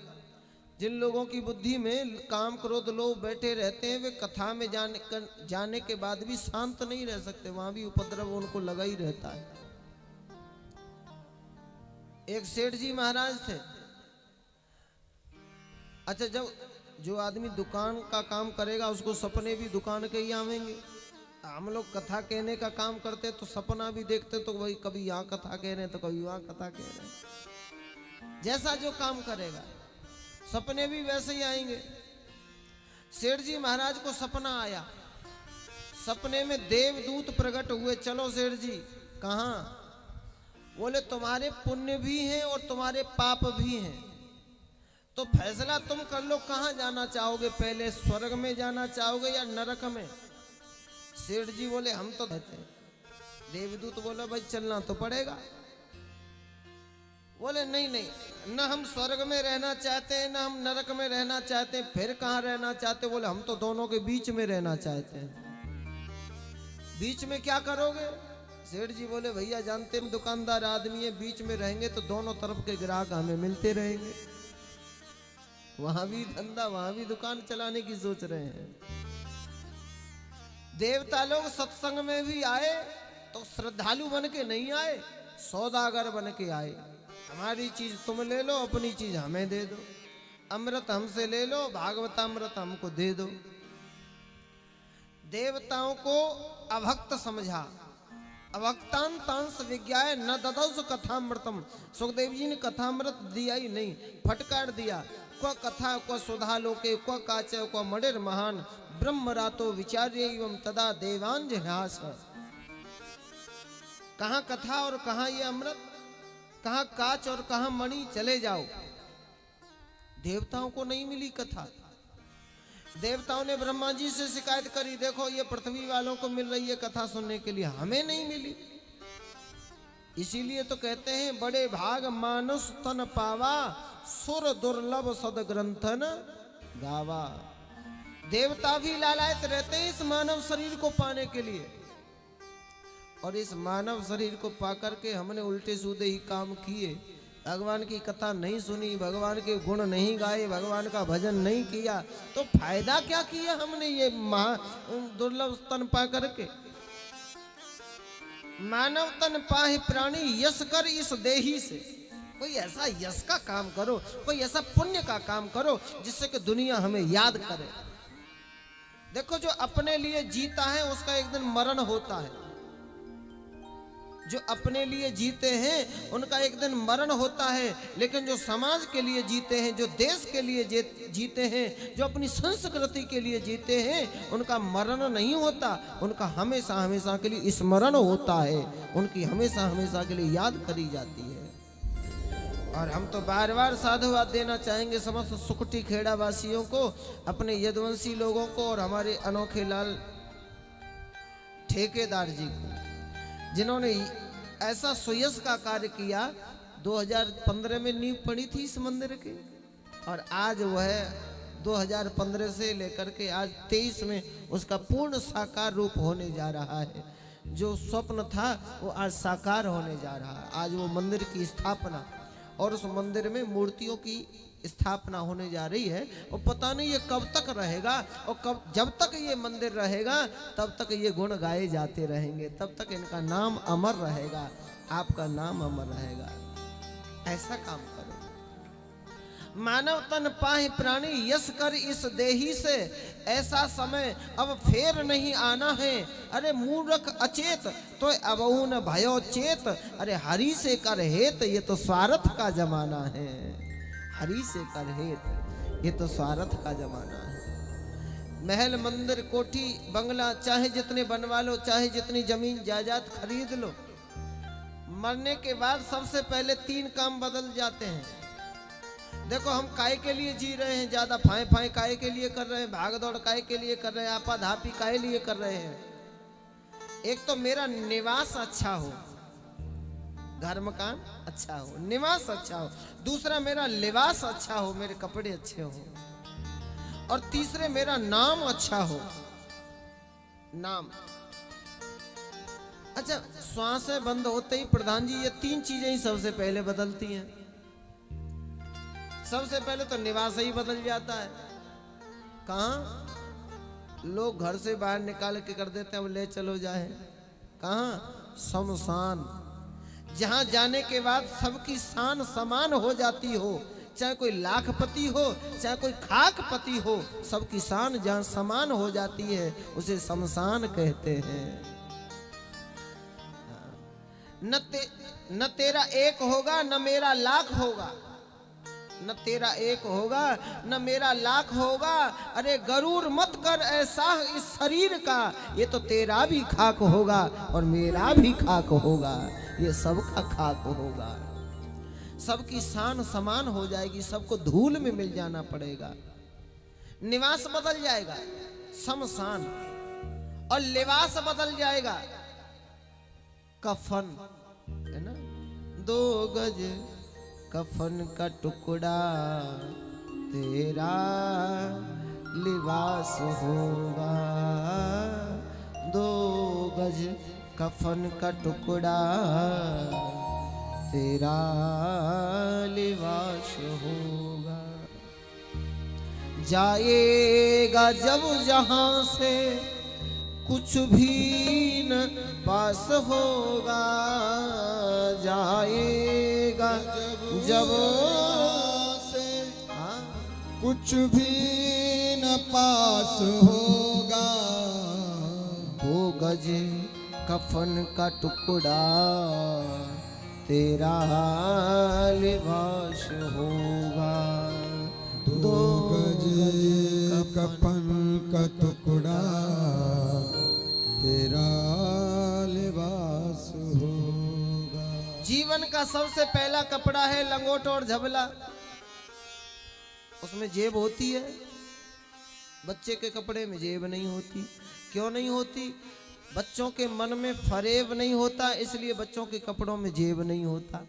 जिन लोगों की बुद्धि में काम क्रोध लोभ बैठे रहते हैं वे कथा में जाने के बाद भी शांत नहीं रह सकते, वहां भी उपद्रव उनको लगा ही रहता है। एक सेठ जी महाराज थे। अच्छा, जब जो आदमी दुकान का काम करेगा उसको सपने भी दुकान के ही आवेंगे। हम लोग कथा कहने का काम करते तो सपना भी देखते, तो वही कभी यहाँ कथा कह रहे हैं तो कभी वहां कथा कह रहे हैं। जैसा जो काम करेगा सपने भी वैसे ही आएंगे। सेठ जी महाराज को सपना आया। सपने में देवदूत प्रकट हुए। चलो सेठ जी, कहाँ? बोले तुम्हारे पुण्य भी हैं और तुम्हारे पाप भी हैं, तो फैसला तुम कर लो, कहाँ जाना चाहोगे? पहले स्वर्ग में जाना चाहोगे या नरक में? सेठ जी बोले हम तो कहते हैं। देवदूत बोले भाई चलना तो पड़ेगा। बोले नहीं नहीं, न हम स्वर्ग में रहना चाहते हैं न हम नरक में रहना चाहते हैं, फिर कहाँ रहना चाहते? बोले हम तो दोनों के बीच में रहना चाहते हैं। बीच में क्या करोगे? सेठ जी बोले भैया जानते हैं दुकानदार आदमी है, बीच में रहेंगे तो दोनों तरफ के ग्राहक हमें मिलते रहेंगे। वहां भी धंधा, वहां भी दुकान चलाने की सोच रहे हैं। देवता लोग सत्संग में भी आए तो श्रद्धालु बन के नहीं आए, सौदागर बन के आए। हमारी चीज तुम ले लो, अपनी चीज हमें दे दो। अमृत हमसे ले लो, भागवतामृत हमको दे दो। देवताओं को अभक्त समझा। अभक्तान तांस विज्ञाय न ददौस कथामृतम। सुखदेव जी ने कथामृत दिया ही नहीं, फटकार दिया। क्व कथा क्व सुधा लोके क्व काच क्व मणिर महान ब्रह्म रातो विचार्य एवं तदा देवांजहास। कहाँ कथा और कहाँ ये अमृत, कहाँ काच और कहाँ मणि, चले जाओ। देवताओं को नहीं मिली कथा। देवताओं ने ब्रह्मा जी से शिकायत करी, देखो ये पृथ्वी वालों को मिल रही है कथा सुनने के लिए, हमें नहीं मिली। इसीलिए तो कहते हैं बड़े भाग मानुष तन पावा, सुर दुर्लभ सद ग्रंथन गावा। देवता भी लालायत रहते हैं इस मानव शरीर को पाने के लिए, और इस मानव शरीर को पाकर के हमने उल्टे सीधे ही काम किए। भगवान की कथा नहीं सुनी, भगवान के गुण नहीं गाए, भगवान का भजन नहीं किया, तो फायदा क्या किया हमने ये दुर्लभ तन पा करके। मानव तन पाहि प्राणी यश कर इस देही से। कोई ऐसा यश का काम करो, कोई ऐसा पुण्य का काम करो जिससे कि दुनिया हमें याद करे। देखो जो अपने लिए जीता है उसका एक दिन मरण होता है। जो अपने लिए जीते हैं उनका एक दिन मरण होता है, लेकिन जो समाज के लिए जीते हैं, जो देश के लिए जीते हैं, जो अपनी संस्कृति के लिए जीते हैं, उनका मरण नहीं होता, उनका हमेशा हमेशा के लिए स्मरण होता है, उनकी हमेशा हमेशा के लिए याद करी जाती है। और हम तो बार बार साधुवाद देना चाहेंगे समस्त सुकटी खेड़ा वासियों को, अपने यदुवंशी लोगों को और हमारे अनोखे लाल ठेकेदार जी को, जिन्होंने ऐसा सुयश का कार्य किया। 2015 में नींव पड़ी थी इस मंदिर की, और आज वह 2015 से लेकर के आज 23 में उसका पूर्ण साकार रूप होने जा रहा है। जो स्वप्न था वो आज साकार होने जा रहा है। आज वो मंदिर की स्थापना और उस मंदिर में मूर्तियों की स्थापना होने जा रही है। और पता नहीं ये कब तक रहेगा, और कब, जब तक ये मंदिर रहेगा तब तक ये गुण गाए जाते रहेंगे, तब तक इनका नाम अमर रहेगा, आपका नाम अमर रहेगा। ऐसा काम करो। मानव तन पाहि प्राणी यश कर इस देही से, ऐसा समय अब फेर नहीं आना है। अरे मूर्ख अचेत तो अबहु न भयो चेत, अरे हरि से कर हेत ये तो स्वार्थ का जमाना है। हरि से कर हेत ये तो स्वार्थ का जमाना है। महल मंदिर कोठी बंगला चाहे जितने बनवा लो, चाहे जितनी जमीन जायदाद खरीद लो, मरने के बाद सबसे पहले 3 काम बदल जाते हैं। देखो हम काय के लिए जी रहे हैं, ज्यादा फाए फाए काय के लिए कर रहे हैं, भाग दौड़ काय के लिए कर रहे हैं, आपा धापी काय लिए कर रहे हैं। एक तो मेरा निवास अच्छा हो, घर मकान अच्छा हो, निवास अच्छा हो। दूसरा मेरा लिबास अच्छा हो, मेरे कपड़े अच्छे हो। और तीसरे मेरा नाम अच्छा हो। नाम अच्छा, श्वासें बंद होते ही प्रधान जी ये 3 चीजें ही सबसे पहले बदलती हैं। सबसे पहले तो निवास ही बदल जाता है। कहाँ? लोग घर से बाहर निकाल के कर देते हैं, अब ले चलो जाए। कहाँ? शमशान। जहां जाने के बाद सबकी शान समान हो जाती हो, चाहे कोई लाखपति हो चाहे कोई खाकपति हो, सबकी शान जहां समान हो जाती है उसे शमशान कहते हैं। न तेरा एक होगा न मेरा लाख होगा, न तेरा एक होगा न मेरा लाख होगा। अरे गरूर मत कर ऐसा इस शरीर का, ये तो तेरा भी खाक होगा और मेरा भी खाक होगा, ये सबका खाक होगा। सबकी शान समान हो जाएगी, सबको धूल में मिल जाना पड़ेगा। निवास बदल जाएगा शमशान, और लिबास बदल जाएगा कफन, है ना। 2 गज कफन का टुकड़ा तेरा लिबास होगा, 2 गज कफन का टुकड़ा तेरा लिबास होगा। जाएगा जब जहां से कुछ भी न पास होगा, जाएगा जब से कुछ भी न पास होगा, 2 गज कफन का टुकड़ा तेरा लिबास होगा, 2 गज कफन का टुकड़ा तेरा लिबास होगा। जीवन का सबसे पहला कपड़ा है लंगोट और झबला। उसमें जेब होती है, बच्चे के कपड़े में जेब नहीं होती। क्यों नहीं होती? बच्चों के मन में फरेब नहीं होता, इसलिए बच्चों के कपड़ों में जेब नहीं होता।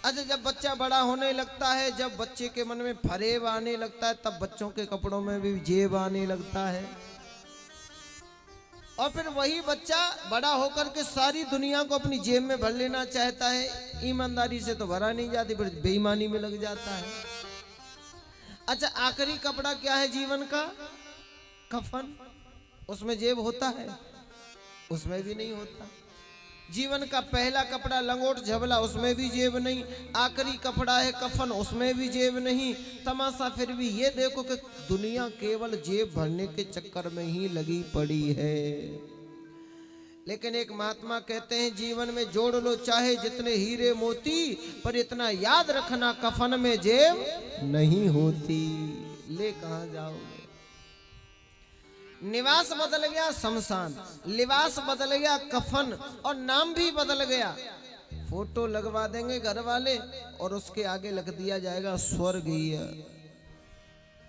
अच्छा, जब बच्चा बड़ा होने लगता है, जब बच्चे के मन में फरेब आने लगता है, तब बच्चों के कपड़ों में भी जेब आने लगता है। और फिर वही बच्चा बड़ा होकर के सारी दुनिया को अपनी जेब में भर लेना चाहता है। ईमानदारी से तो भरा नहीं जाती, फिर बेईमानी में लग जाता है। अच्छा, आखिरी कपड़ा क्या है जीवन का? कफन। उसमें जेब होता है? उसमें भी नहीं होता। जीवन का पहला कपड़ा लंगोट झबला, उसमें भी जेब नहीं। आखिरी कपड़ा है कफन, उसमें भी जेब नहीं। तमाशा फिर भी ये देखो कि दुनिया केवल जेब भरने के चक्कर में ही लगी पड़ी है। लेकिन एक महात्मा कहते हैं, जीवन में जोड़ लो चाहे जितने हीरे मोती, पर इतना याद रखना कफन में जेब नहीं होती। ले कहां जाओगे? निवास बदल गया शमशान, लिबास बदल गया कफन, और नाम भी बदल गया। फोटो लगवा देंगे घर वाले और उसके आगे लिख दिया जाएगा स्वर्गीय।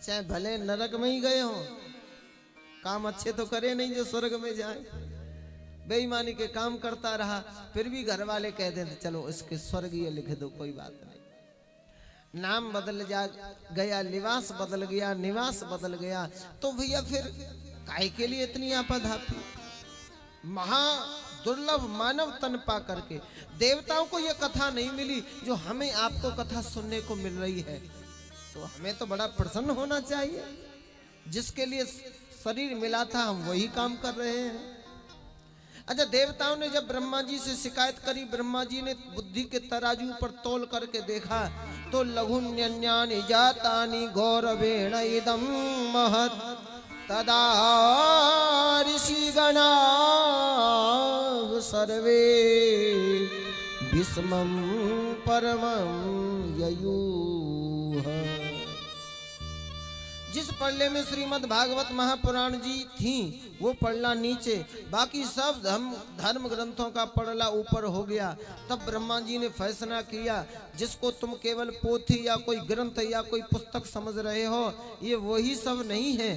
चाहे भले नरक में ही गए हो, काम अच्छे तो करे नहीं जो स्वर्ग में जाए। बेईमानी के काम करता रहा, फिर भी घर वाले कह देते चलो इसके स्वर्गीय लिख दो, कोई बात नहीं। नाम बदल गया, लिबास बदल गया, निवास बदल गया, तो भैया फिर काहे के लिए इतनी आपाधापी? महा दुर्लभ मानव तन पा करके देवताओं को यह कथा नहीं मिली जो हमें आपको कथा सुनने को मिल रही है, तो हमें तो बड़ा प्रसन्न होना चाहिए। जिसके लिए शरीर मिला था हम वही काम कर रहे हैं। अच्छा, देवताओं ने जब ब्रह्मा जी से शिकायत करी, ब्रह्मा जी ने बुद्धि के तराजू पर तोल करके देखा तो लघुन्यन्यानि जातानि गौरवेण इदं महत्, तदा ऋषिगणा सर्वे विस्मं परमं ययुः। जिस पल्ले में श्रीमद् भागवत महापुराण जी थी वो पल्ला नीचे, बाकी सब धर्म ग्रंथों का पल्ला ऊपर हो गया। तब ब्रह्मा जी ने फैसला किया, जिसको तुम केवल पोथी या कोई ग्रंथ या कोई पुस्तक समझ रहे हो, ये वही सब नहीं है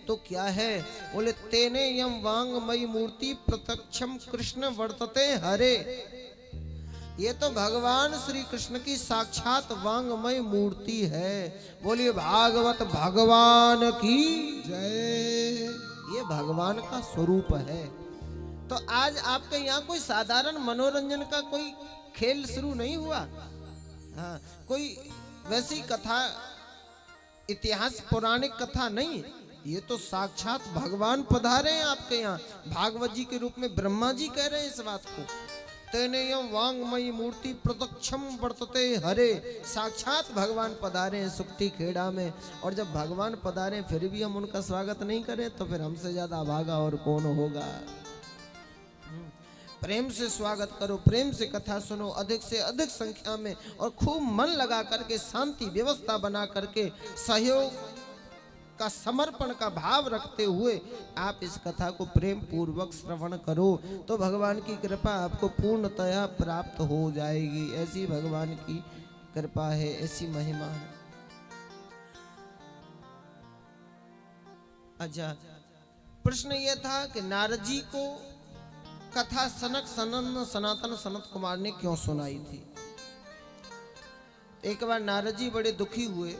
तो क्या है? बोले तेने यम वांगमयी मूर्ति प्रत्यक्षम कृष्ण वर्तते हरे। ये तो भगवान श्री कृष्ण की साक्षात वांगमय मूर्ति है। बोलिए भागवत भगवान की जय। ये भगवान का स्वरूप है। तो आज आपके यहाँ कोई साधारण मनोरंजन का कोई खेल शुरू नहीं हुआ। हाँ, कोई वैसी कथा, इतिहास, पौराणिक कथा नहीं, ये तो साक्षात भगवान पधारे हैं आपके यहाँ। भागवत जी के रूप में ब्रह्मा जी कह रहे हैं इस बात को। तेनेयम वांगमयी मूर्ति प्रत्यक्षम वर्तते हरे, साक्षात भगवान पधारे हैं सुक्ति खेड़ा में। और जब भगवान पधारे फिर भी हम उनका स्वागत नहीं करें तो फिर हमसे ज्यादा अभागा और कौन होगा। प्रेम से स्वागत करो, प्रेम से कथा सुनो, अधिक से अधिक संख्या में और खूब मन लगा करके, शांति व्यवस्था बना करके, सहयोग का, समर्पण का भाव रखते हुए आप इस कथा को प्रेम पूर्वक श्रवण करो तो भगवान की कृपा आपको पूर्णतया प्राप्त हो जाएगी। ऐसी भगवान की कृपा है, ऐसी महिमा है। अच्छा, प्रश्न यह था कि नारद जी को कथा सनक सनातन सनत कुमार ने क्यों सुनाई थी। एक बार नारद जी बड़े दुखी हुए,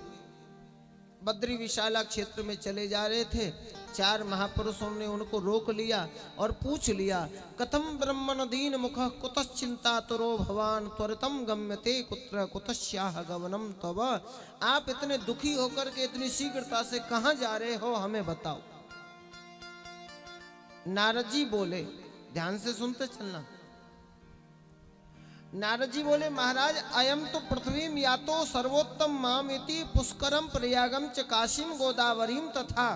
बद्री विशाला क्षेत्र में चले जा रहे थे। 4 महापुरुषों ने उनको रोक लिया और पूछ लिया, कथम ब्रह्मण दीन मुख कुतश्चिंता तुरो भवान त्वरितम गम्यते कुत्र कुतस्याह गमनम तव। आप इतने दुखी होकर के इतनी शीघ्रता से कहां जा रहे हो, हमें बताओ। नारद जी बोले, ध्यान से सुनते चलना। नारद जी बोले, महाराज अयम तो पृथ्वी यातो सर्वोत्तम मामेति पुष्करम प्रयागम च काशीम गोदावरीम तथा।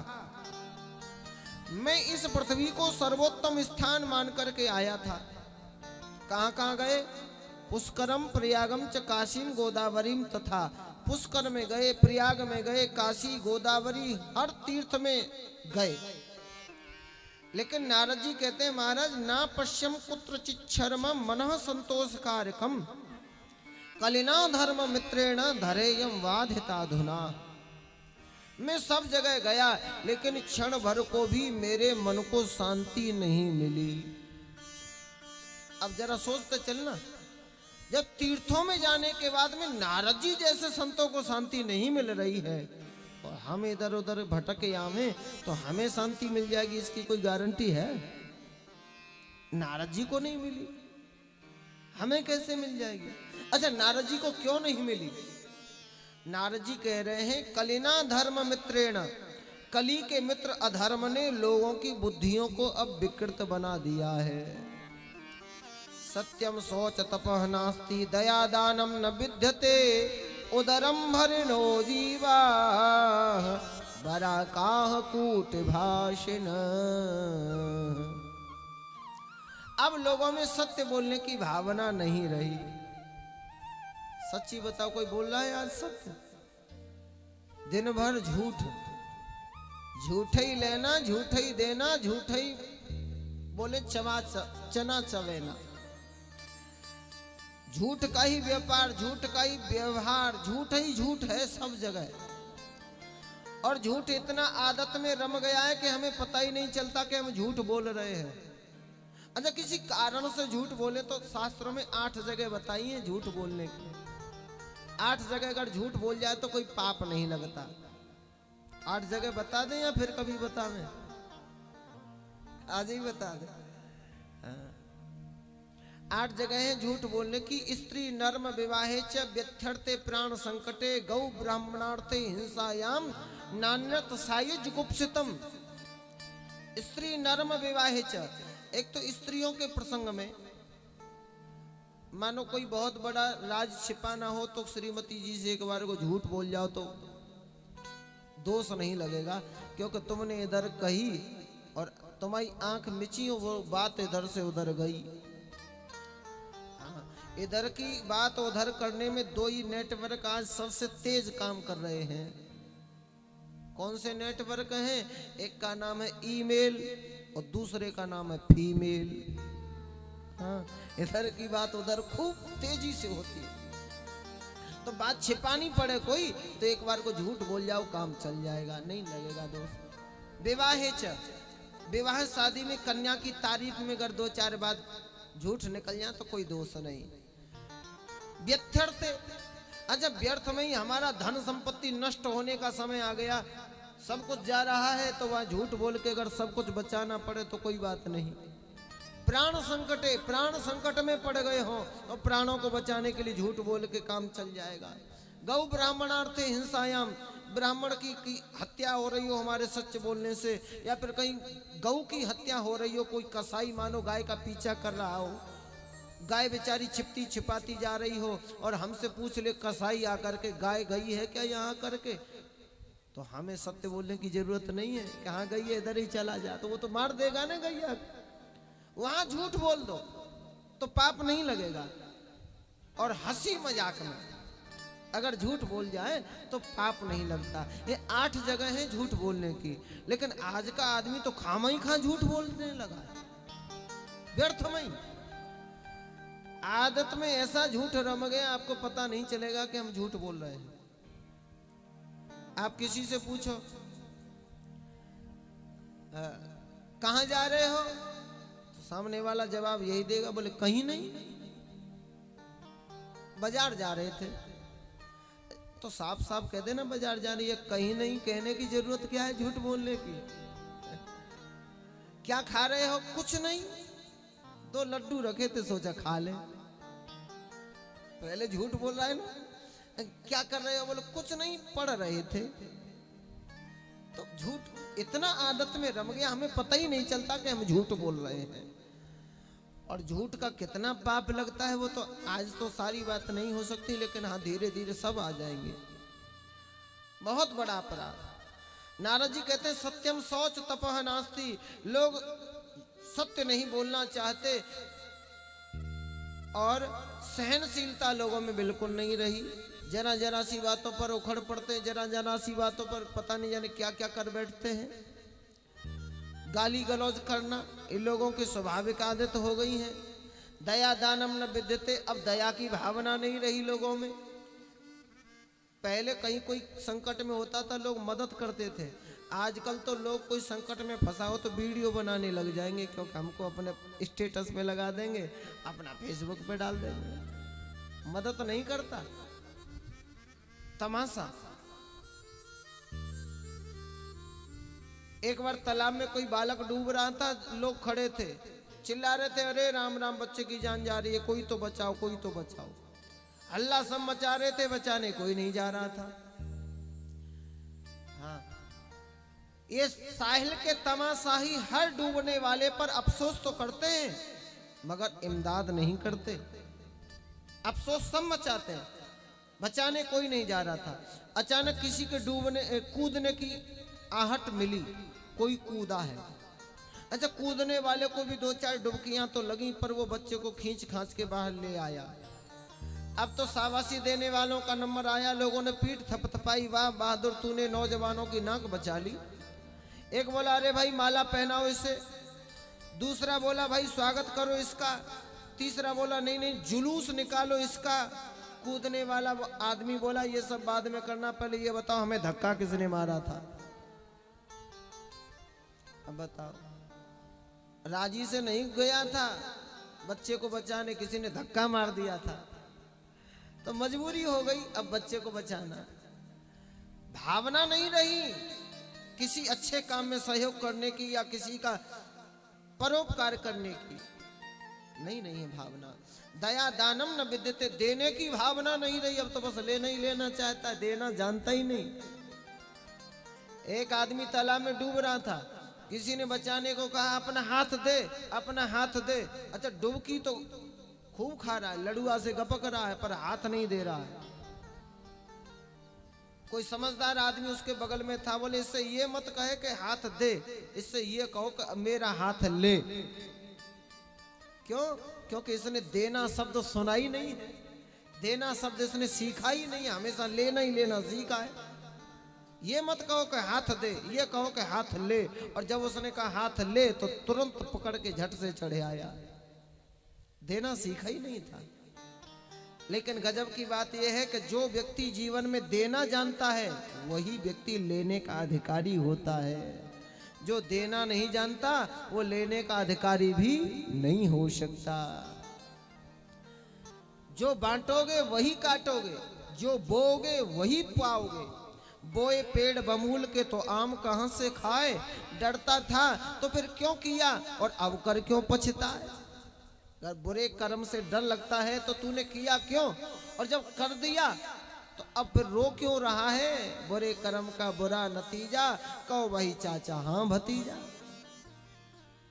मैं इस पृथ्वी को सर्वोत्तम स्थान मान करके आया था। कहां कहां गए? पुष्करम प्रयागम च काशीम गोदावरीम तथा। पुष्कर में गए, प्रयाग में गए, काशी, गोदावरी, हर तीर्थ में गए। लेकिन नारद जी कहते हैं, महाराज ना पश्यम कुत्रचित् शर्म मनः संतोष कारकम कलिना धर्म मित्रेण धरेयम वाधिताधुना। मैं सब जगह गया लेकिन क्षण भर को भी मेरे मन को शांति नहीं मिली। अब जरा सोचते चलना, जब तीर्थों में जाने के बाद में नारद जी जैसे संतों को शांति नहीं मिल रही है और हम इधर उधर भटके आवे तो हमें शांति मिल जाएगी, इसकी कोई गारंटी है? नारद जी को नहीं मिली, हमें कैसे मिल जाएगी? अच्छा, नारद जी को क्यों नहीं मिली? नारद जी कह रहे हैं, कलिना धर्म मित्रेण, कली के मित्र अधर्म ने लोगों की बुद्धियों को अब विकृत बना दिया है। सत्यम शौच तपः नास्ति दया दानम न विद्यते उदरम भरिणो जीवा बराकाह कूट भाषिण। अब लोगों में सत्य बोलने की भावना नहीं रही। सच्ची बताओ, कोई बोल रहा है आज सत्य? दिन भर झूठ, झूठे ही लेना, झूठे ही देना, झूठे ही बोले चना चवेना। झूठ का ही व्यापार, झूठ का ही व्यवहार, झूठ ही झूठ है सब जगह। और झूठ इतना आदत में रम गया है कि हमें पता ही नहीं चलता कि हम झूठ बोल रहे हैं। अच्छा, किसी कारण से झूठ बोले तो शास्त्रों में 8 जगह बताई है झूठ बोलने की। 8 जगह अगर झूठ बोल जाए तो कोई पाप नहीं लगता। 8 जगह बता दें या फिर कभी बतावें? आज ही बता दें। 8 जगह है झूठ बोलने की। स्त्री नर्म विवाहे च व्यथ्यर्थे प्राण संकटे गौ ब्राह्मणार्थे हिंसायाम नान्यत सायुज गुप्सितम। स्त्री नर्म विवाहे च, एक तो स्त्रियों के प्रसंग में मानो कोई बहुत बड़ा राज छिपाना हो तो श्रीमती जी से एक बार को झूठ बोल जाओ तो दोष नहीं लगेगा, क्योंकि तुमने इधर कही और तुम्हारी आंख मिची हो, वो बात इधर से उधर गई। इधर की बात उधर करने में 2 ही नेटवर्क आज सबसे तेज काम कर रहे हैं। कौन से नेटवर्क हैं? एक का नाम है ईमेल और दूसरे का नाम है फीमेल। हाँ, इधर की बात उधर खूब तेजी से होती है। तो बात छिपानी पड़े कोई तो एक बार को झूठ बोल जाओ, काम चल जाएगा, नहीं लगेगा दोस्त। विवाहे च, विवाह शादी में कन्या की तारीफ में अगर 2-4 बात झूठ निकल जाए तो कोई दोष नहीं। व्यर्थर्थ, अच्छा व्यर्थ में ही हमारा धन संपत्ति नष्ट होने का समय आ गया, सब कुछ जा रहा है तो वह झूठ बोल के अगर सब कुछ बचाना पड़े तो कोई बात नहीं। प्राण संकट में पड़ गए हो और प्राणों को बचाने के लिए झूठ बोल के काम चल जाएगा। गौ ब्राह्मणार्थे हिंसायाम, ब्राह्मण की हत्या हो रही हो हमारे सच बोलने से, या फिर कहीं गौ की हत्या हो रही हो, कोई कसाई मानो गाय का पीछा कर रहा हो, गाय बेचारी छिपती छिपाती जा रही हो और हमसे पूछ ले कसाई आकर के गाय गई है क्या यहाँ करके, तो हमें सत्य बोलने की जरूरत नहीं है, कहाँ गई है इधर ही चला जा, तो वो तो मार देगा ना गैया। वहां झूठ बोल दो तो पाप नहीं लगेगा। और हंसी मजाक में अगर झूठ बोल जाए तो पाप नहीं लगता। ये 8 जगह है झूठ बोलने की, लेकिन आज का आदमी तो खामा ही खा झूठ बोलने लगा, व्यर्थ में ही। आदत में ऐसा झूठ रम गया आपको पता नहीं चलेगा कि हम झूठ बोल रहे हैं। आप किसी से पूछो कहां जा रहे हो, तो सामने वाला जवाब यही देगा, बोले कहीं नहीं, बाजार जा रहे थे। तो साफ साफ कह देना बाजार जा रही है, कहीं नहीं कहने की जरूरत क्या है झूठ बोलने की। क्या खा रहे हो, कुछ नहीं, 2 लड्डू रखे थे सोचा खा ले, पहले झूठ बोल रहा है ना। क्या कर रहे हो, बोले कुछ नहीं पढ़ रहे थे। तो झूठ इतना आदत में रम गया हमें पता ही नहीं चलता कि हम झूठ बोल रहे हैं। और झूठ का कितना पाप लगता है वो तो आज तो सारी बात नहीं हो सकती, लेकिन हाँ धीरे धीरे सब आ जाएंगे। बहुत बड़ा अपराध। नारद जी कहते हैं सत्यम शौच तपह नास्ति, लोग सत्य नहीं बोलना चाहते और सहनशीलता लोगों में बिल्कुल नहीं रही। जरा जरा सी बातों पर उखड़ पड़ते, जरा जरा सी बातों पर पता नहीं जाने क्या क्या कर बैठते हैं। गाली गलौज करना इन लोगों की स्वाभाविक आदत हो गई है। दया दानम न विद्यते, अब दया की भावना नहीं रही लोगों में। पहले कहीं कोई संकट में होता था लोग मदद करते थे, आजकल तो लोग कोई संकट में फंसा हो तो वीडियो बनाने लग जाएंगे, क्योंकि हमको अपने स्टेटस पे लगा देंगे, अपना फेसबुक पे डाल देंगे। मदद नहीं करता, तमाशा। एक बार तालाब में कोई बालक डूब रहा था, लोग खड़े थे, चिल्ला रहे थे अरे राम राम बच्चे की जान जा रही है, कोई तो बचाओ कोई तो बचाओ। हल्ला सब मचा रहे थे, बचाने कोई नहीं जा रहा था। हाँ, ये साहिल के तमाशाही हर डूबने वाले पर अफसोस तो करते हैं मगर इमदाद नहीं करते। अफसोस सब मचाते हैं, बचाने कोई नहीं जा रहा था। अचानक किसी के कूदने की आहट मिली, कोई कूदा है। अच्छा, कूदने वाले को भी 2-4 डुबकियां तो लगी, पर वो बच्चे को खींच खांच के बाहर ले आया। अब तो शाबाशी देने वालों का नंबर आया, लोगों ने पीठ थपथपाई, वाह बहादुर तूने नौजवानों की नाक बचा ली। एक बोला अरे भाई माला पहनाओ इसे, दूसरा बोला भाई स्वागत करो इसका, तीसरा बोला नहीं नहीं जुलूस निकालो इसका। कूदने वाला आदमी बोला ये सब बाद में करना, पहले ये बताओ हमें धक्का किसने मारा था। अब बताओ, राजी से नहीं गया था बच्चे को बचाने, किसी ने धक्का मार दिया था, तो मजबूरी हो गई अब बच्चे को बचाना। भावना नहीं रही किसी अच्छे काम में सहयोग करने की या किसी का परोपकार करने की, नहीं है भावना। दया दानम न विद्यते, देने की भावना नहीं रही, अब तो बस लेना ही लेना चाहता है, देना जानता ही नहीं। एक आदमी तालाब में डूब रहा था, किसी ने बचाने को कहा अपना हाथ दे, अपना हाथ दे। अच्छा, डुबकी तो खूब खा रहा है, लड़ुआ से गपक रहा है, पर हाथ नहीं दे रहा है। कोई समझदार आदमी उसके बगल में था, बोले इससे ये मत कहे कि हाथ दे, इससे ये कहो कि मेरा हाथ ले। क्यों? क्योंकि इसने देना शब्द सुना ही नहीं है, देना शब्द इसने सीखा ही नहीं, हमेशा लेना ही लेना सीखा है। ये मत कहो कि हाथ दे, ये कहो कि हाथ ले। और जब उसने कहा हाथ ले तो तुरंत पकड़ के झट से चढ़े आया, देना सीखा ही नहीं था। लेकिन गजब की बात यह है कि जो व्यक्ति जीवन में देना जानता है वही व्यक्ति लेने का अधिकारी होता है। जो देना नहीं जानता वो लेने का अधिकारी भी नहीं हो सकता। जो बांटोगे वही काटोगे, जो बोओगे वही पाओगे। बोए पेड़ बमूल के तो आम कहां से खाए, डरता था तो फिर क्यों किया और अब कर क्यों पछताए। अगर बुरे कर्म से डर लगता है तो तूने किया क्यों, और जब कर दिया तो अब फिर रो क्यों रहा है। बुरे कर्म का बुरा नतीजा, कहो वही चाचा हाँ भतीजा,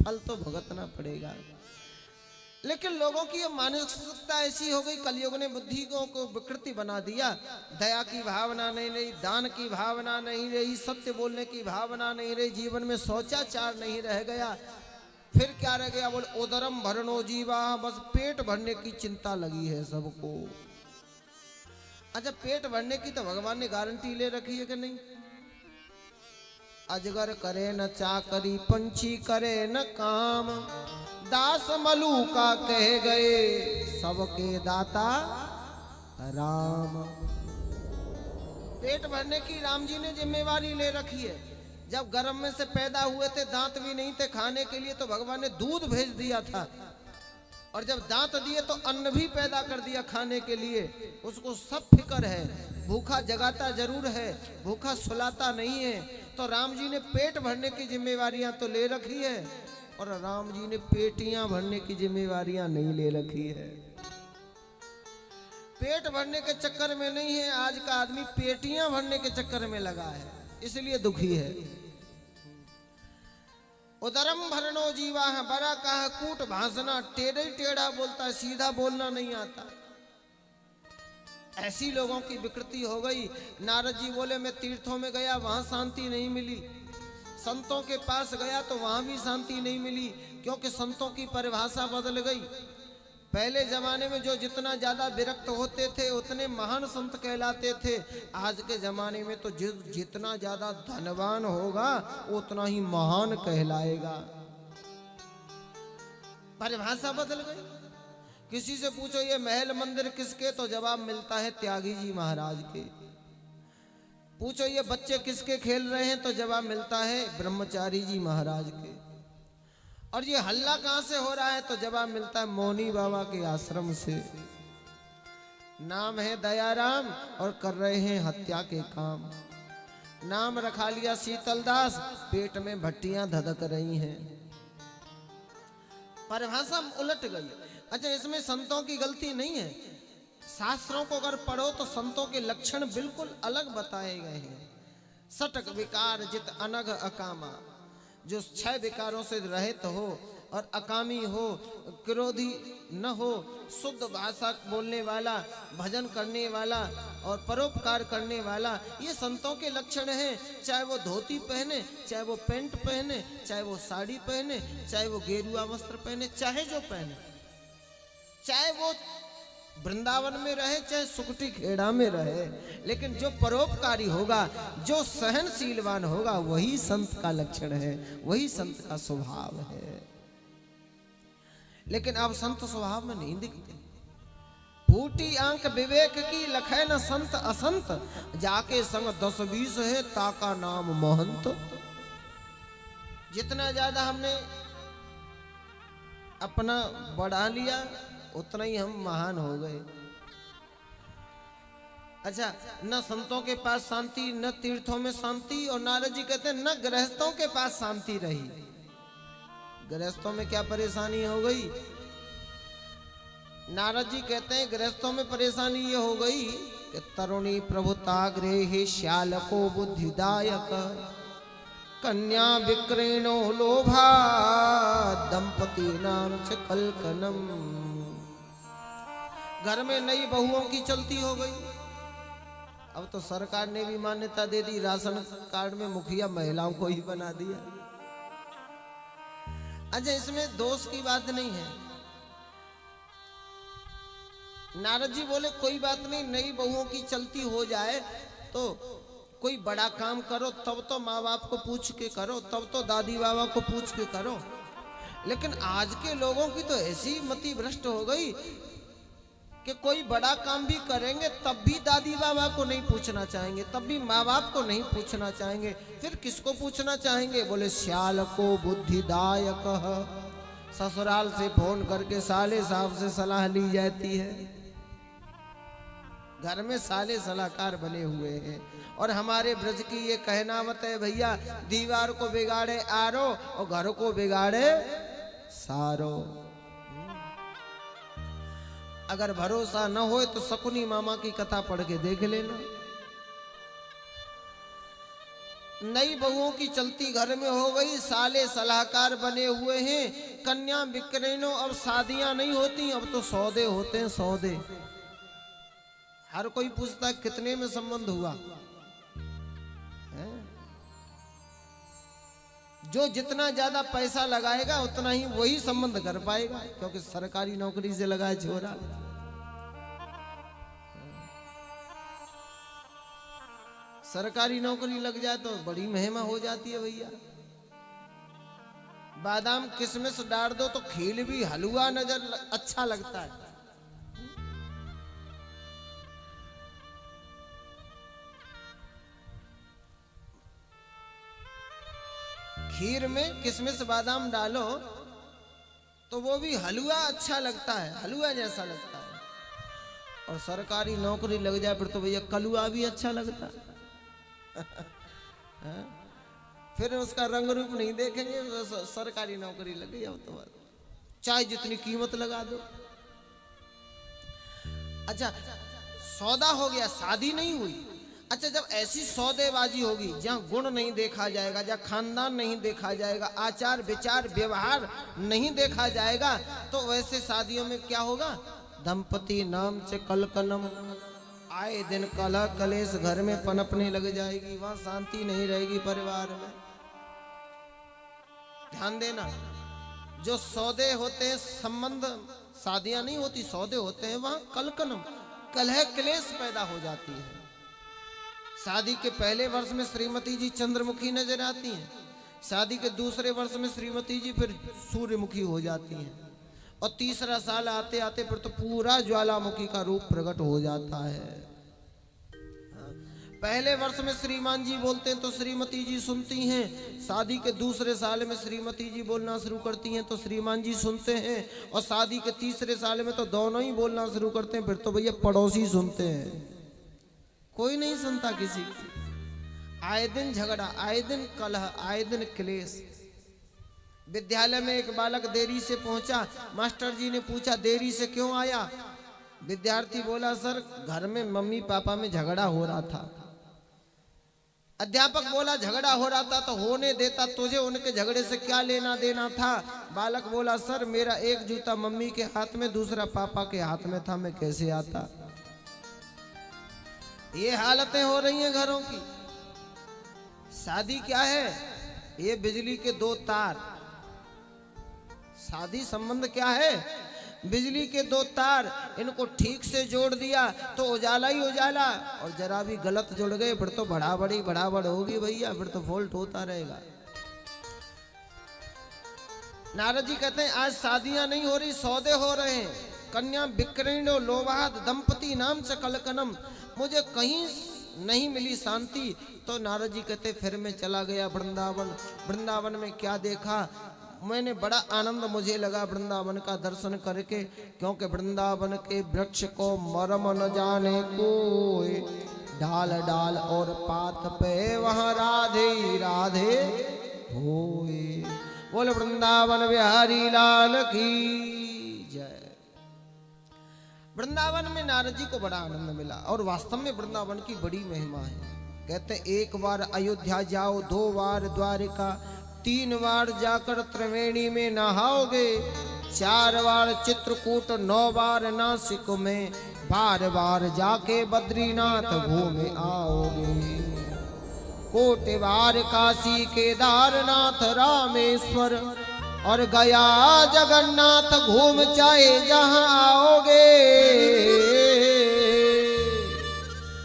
फल तो भुगतना पड़ेगा। लेकिन लोगों की ये मानसिकता ऐसी हो गई, कलयुग ने बुद्धि को विकृति बना दिया। दया की भावना नहीं रही, दान की भावना नहीं रही, सत्य बोलने की भावना नहीं रही, जीवन में शौचाचार नहीं रह गया। फिर क्या रह गया, बोल उदरम भरणो जीवा, बस पेट भरने की चिंता लगी है सबको। अच्छा, पेट भरने की तो भगवान ने गारंटी ले रखी है कि नहीं। अजगर करे न चाकरी, पंछी करे न काम, दास मलूका कह गए सबके दाता राम। पेट भरने की राम जी ने जिम्मेवारी ले रखी है। जब गर्भ में से पैदा हुए थे, दांत भी नहीं थे खाने के लिए, तो भगवान ने दूध भेज दिया था, और जब दांत दिए तो अन्न भी पैदा कर दिया खाने के लिए। उसको सब फिक्र है, भूखा जगाता जरूर है, भूखा सुलाता नहीं है। तो राम जी ने पेट भरने की जिम्मेवारियां तो ले रखी है, और राम जी ने पेटियां भरने की जिम्मेवारियां नहीं ले रखी है। पेट भरने के चक्कर में नहीं है, आज का आदमी पेटियां भरने के चक्कर में लगा है, इसलिए दुखी है। उदरम भरणो जीवा है, बड़ा कहा कूट भाषना, टेढ़ा टेढ़ा बोलता है, सीधा बोलना नहीं आता। ऐसी लोगों की विकृति हो गई। नारद जी बोले मैं तीर्थों में गया, वहां शांति नहीं मिली, संतों के पास गया तो वहां भी शांति नहीं मिली, क्योंकि संतों की परिभाषा बदल गई। पहले जमाने में जो जितना ज्यादा विरक्त होते थे उतने महान संत कहलाते थे। आज के जमाने में तो जितना ज्यादा धनवान होगा उतना ही महान कहलाएगा। परिभाषा बदल गई। किसी से पूछो ये महल मंदिर किसके, तो जवाब मिलता है त्यागी जी महाराज के। पूछो ये बच्चे किसके खेल रहे हैं, तो जवाब मिलता है ब्रह्मचारी जी महाराज के। और ये हल्ला कहां से हो रहा है, तो जवाब मिलता है मौनी बाबा के आश्रम से। नाम है दयाराम और कर रहे हैं हत्या के काम। नाम रखा लिया शीतलदास, पेट में भट्टियां धधक रही हैं। परिभाषा उलट गई। अच्छा, इसमें संतों की गलती नहीं है। शास्त्रों को अगर पढ़ो तो संतों के लक्षण बिल्कुल अलग बताए गए हैं। सटक विकार जित अनग अकामा, जो 6 विकारों से रहित हो और अकामी हो, क्रोधी न हो, शुद्ध भाषा बोलने वाला, भजन करने वाला और परोपकार करने वाला, ये संतों के लक्षण हैं। चाहे वो धोती पहने, चाहे वो पैंट पहने, चाहे वो साड़ी पहने, चाहे वो गेरुआ वस्त्र पहने, चाहे जो पहने, चाहे वो वृंदावन में रहे, चाहे सुकटी खेड़ा में रहे, लेकिन जो परोपकारी होगा, जो सहनशीलवान होगा, वही संत का लक्षण है, वही संत का स्वभाव है। लेकिन अब संत स्वभाव में नहीं दिखते। फूटी आंख विवेक की, लखे न संत असंत, जाके संग 10-20 है, ताका नाम महंत। जितना ज्यादा हमने अपना बढ़ा लिया उतना ही हम महान हो गए। अच्छा, न संतों के पास शांति, न तीर्थों में शांति, और नारद जी कहते हैं न गृहस्थों के पास शांति रही। गृहस्थों में क्या परेशानी हो गई? नारद जी कहते हैं गृहस्थों में परेशानी ये हो गई कि तरुणी प्रभुताग्रे हे श्यालको बुद्धिदायक, कन्या विक्रेणो लोभा दंपति नाम च कलकनम। घर में नई बहुओं की चलती हो गई। अब तो सरकार ने भी मान्यता दे दी, राशन कार्ड में मुखिया महिलाओं को ही बना दिया। अच्छा, इसमें दोष की बात नहीं है। नारद जी बोले कोई बात नहीं, नई बहुओं की चलती हो जाए तो कोई बड़ा काम करो, तब तो माँ बाप को पूछ के करो, तब तो दादी बाबा को पूछ के करो। लेकिन आज के लोगों की तो ऐसी मति भ्रष्ट हो गई कि कोई बड़ा काम भी करेंगे तब भी दादी बाबा को नहीं पूछना चाहेंगे, तब भी माँ बाप को नहीं पूछना चाहेंगे। फिर किसको पूछना चाहेंगे? बोले श्याल को बुद्धिदायक। ससुराल से फोन करके साले साहब से सलाह ली जाती है। घर में साले सलाहकार बने हुए हैं। और हमारे ब्रज की ये कहनावत है भैया, दीवार को बिगाड़े आरो और घर को बिगाड़े सारो। अगर भरोसा न हो तो शकुनी मामा की कथा पढ़ के देख लेना। नई बहुओं की चलती घर में हो गई, साले सलाहकार बने हुए हैं, कन्या बिक्रेनो। अब शादियां नहीं होती, अब तो सौदे होते हैं, सौदे। हर कोई पूछता है कितने में संबंध हुआ है? जो जितना ज्यादा पैसा लगाएगा उतना ही वही संबंध कर पाएगा, क्योंकि सरकारी नौकरी से लगाए छोरा। सरकारी नौकरी लग जाए तो बड़ी महिमा हो जाती है भैया। बादाम किशमिश डाल दो तो खील भी हलवा अच्छा लगता है। खीर में किशमिश बादाम डालो तो वो भी हलवा अच्छा लगता है, हलवा जैसा लगता है। और सरकारी नौकरी लग जाए फिर तो भैया कलुआ भी अच्छा लगता है। फिर उसका रंग रूप नहीं देखेंगे, सरकारी नौकरी लग गई अब तो चाहे जितनी कीमत लगा दो। अच्छा, सौदा हो गया, शादी नहीं हुई। अच्छा, जब ऐसी सौदेबाजी होगी जहाँ गुण नहीं देखा जाएगा, जहाँ खानदान नहीं देखा जाएगा, आचार विचार व्यवहार नहीं देखा जाएगा, तो वैसे शादियों में क्या होगा? दंपति नाम से कलकलम, आए दिन कलह कलेश घर में पनपने लग जाएगी, वहां शांति नहीं रहेगी परिवार में। ध्यान देना, जो सौदे होते हैं, संबंध, शादियां नहीं होती, सौदे होते हैं, वहां कलकलम कलह क्लेश पैदा हो जाती है। शादी के पहले वर्ष में श्रीमती जी चंद्रमुखी नजर आती हैं, शादी के दूसरे वर्ष में श्रीमती जी फिर सूर्यमुखी हो जाती हैं, और तीसरा साल आते आते फिर तो पूरा ज्वालामुखी का रूप प्रकट हो जाता है। पहले वर्ष में श्रीमान जी बोलते हैं तो श्रीमती जी सुनती हैं, शादी के दूसरे साल में श्रीमती जी बोलना शुरू करती हैं तो श्रीमान जी सुनते हैं, और शादी के तीसरे साल में तो दोनों ही बोलना शुरू करते हैं, फिर तो भैया पड़ोसी सुनते हैं, कोई नहीं सुनता किसी की। आए दिन झगड़ा, आए दिन कलह, आए दिन क्लेश। विद्यालय में एक बालक देरी से पहुंचा, मास्टर जी ने पूछा देरी से क्यों आया? विद्यार्थी बोला सर घर में मम्मी पापा में झगड़ा हो रहा था। अध्यापक बोला झगड़ा हो रहा था तो होने देता, तुझे उनके झगड़े से क्या लेना देना था? बालक बोला सर मेरा एक जूता मम्मी के हाथ में दूसरा पापा के हाथ में था, मैं कैसे आता? ये हालतें हो रही हैं घरों की। शादी क्या है? ये बिजली के दो तार। शादी संबंध क्या है? बिजली के दो तार, इनको ठीक से जोड़ दिया तो उजाला ही उजाला, और जरा भी गलत जुड़ गए फिर तो बढ़ाबड़ होगी भैया, फिर तो फॉल्ट होता रहेगा। नारद जी कहते हैं आज शादियां नहीं हो रही, सौदे हो रहे हैं। कन्या बिक्रीणो लोभाद दंपति नाम से कलकनम, मुझे कहीं नहीं मिली शांति। तो नारद जी कहते फिर मैं चला गया वृंदावन। वृंदावन में क्या देखा? मैंने बड़ा आनंद मुझे लगा वृंदावन का दर्शन करके, क्योंकि वृंदावन के वृक्ष को मरम न जाने कोई, डाल डाल और पात पे वहाँ राधे राधे होए। बोल वृंदावन बिहारी लाल की जय। वृंदावन में नारद जी को बड़ा आनंद मिला, और वास्तव में वृंदावन की बड़ी महिमा है। कहते एक बार अयोध्या जाओ, 2 बार द्वारिका, 3 बार जाकर त्रिवेणी में नहाओगे, 4 बार चित्रकूट, 9 बार नासिक में, बार बार जाके बद्रीनाथ घूमे आओगे। कोटि बार काशी केदारनाथ रामेश्वर, और गया जगन्नाथ घूम चाहे जहां आओगे।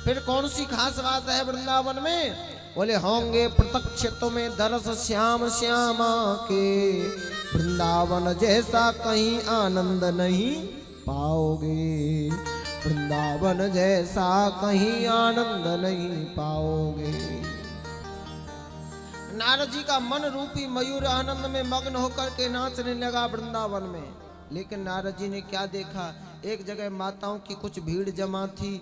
फिर कौन सी खास बात है वृंदावन में? बोले होंगे प्रत्यक्ष तुम्हें दरस श्याम श्यामा के, वृंदावन जैसा कहीं आनंद नहीं पाओगे, वृंदावन जैसा कहीं आनंद नहीं पाओगे। नारद जी का मन रूपी मयूर आनंद में मग्न होकर के नाचने लगा वृंदावन में। लेकिन नारद जी ने क्या देखा? एक जगह माताओं की कुछ भीड़ जमा थी,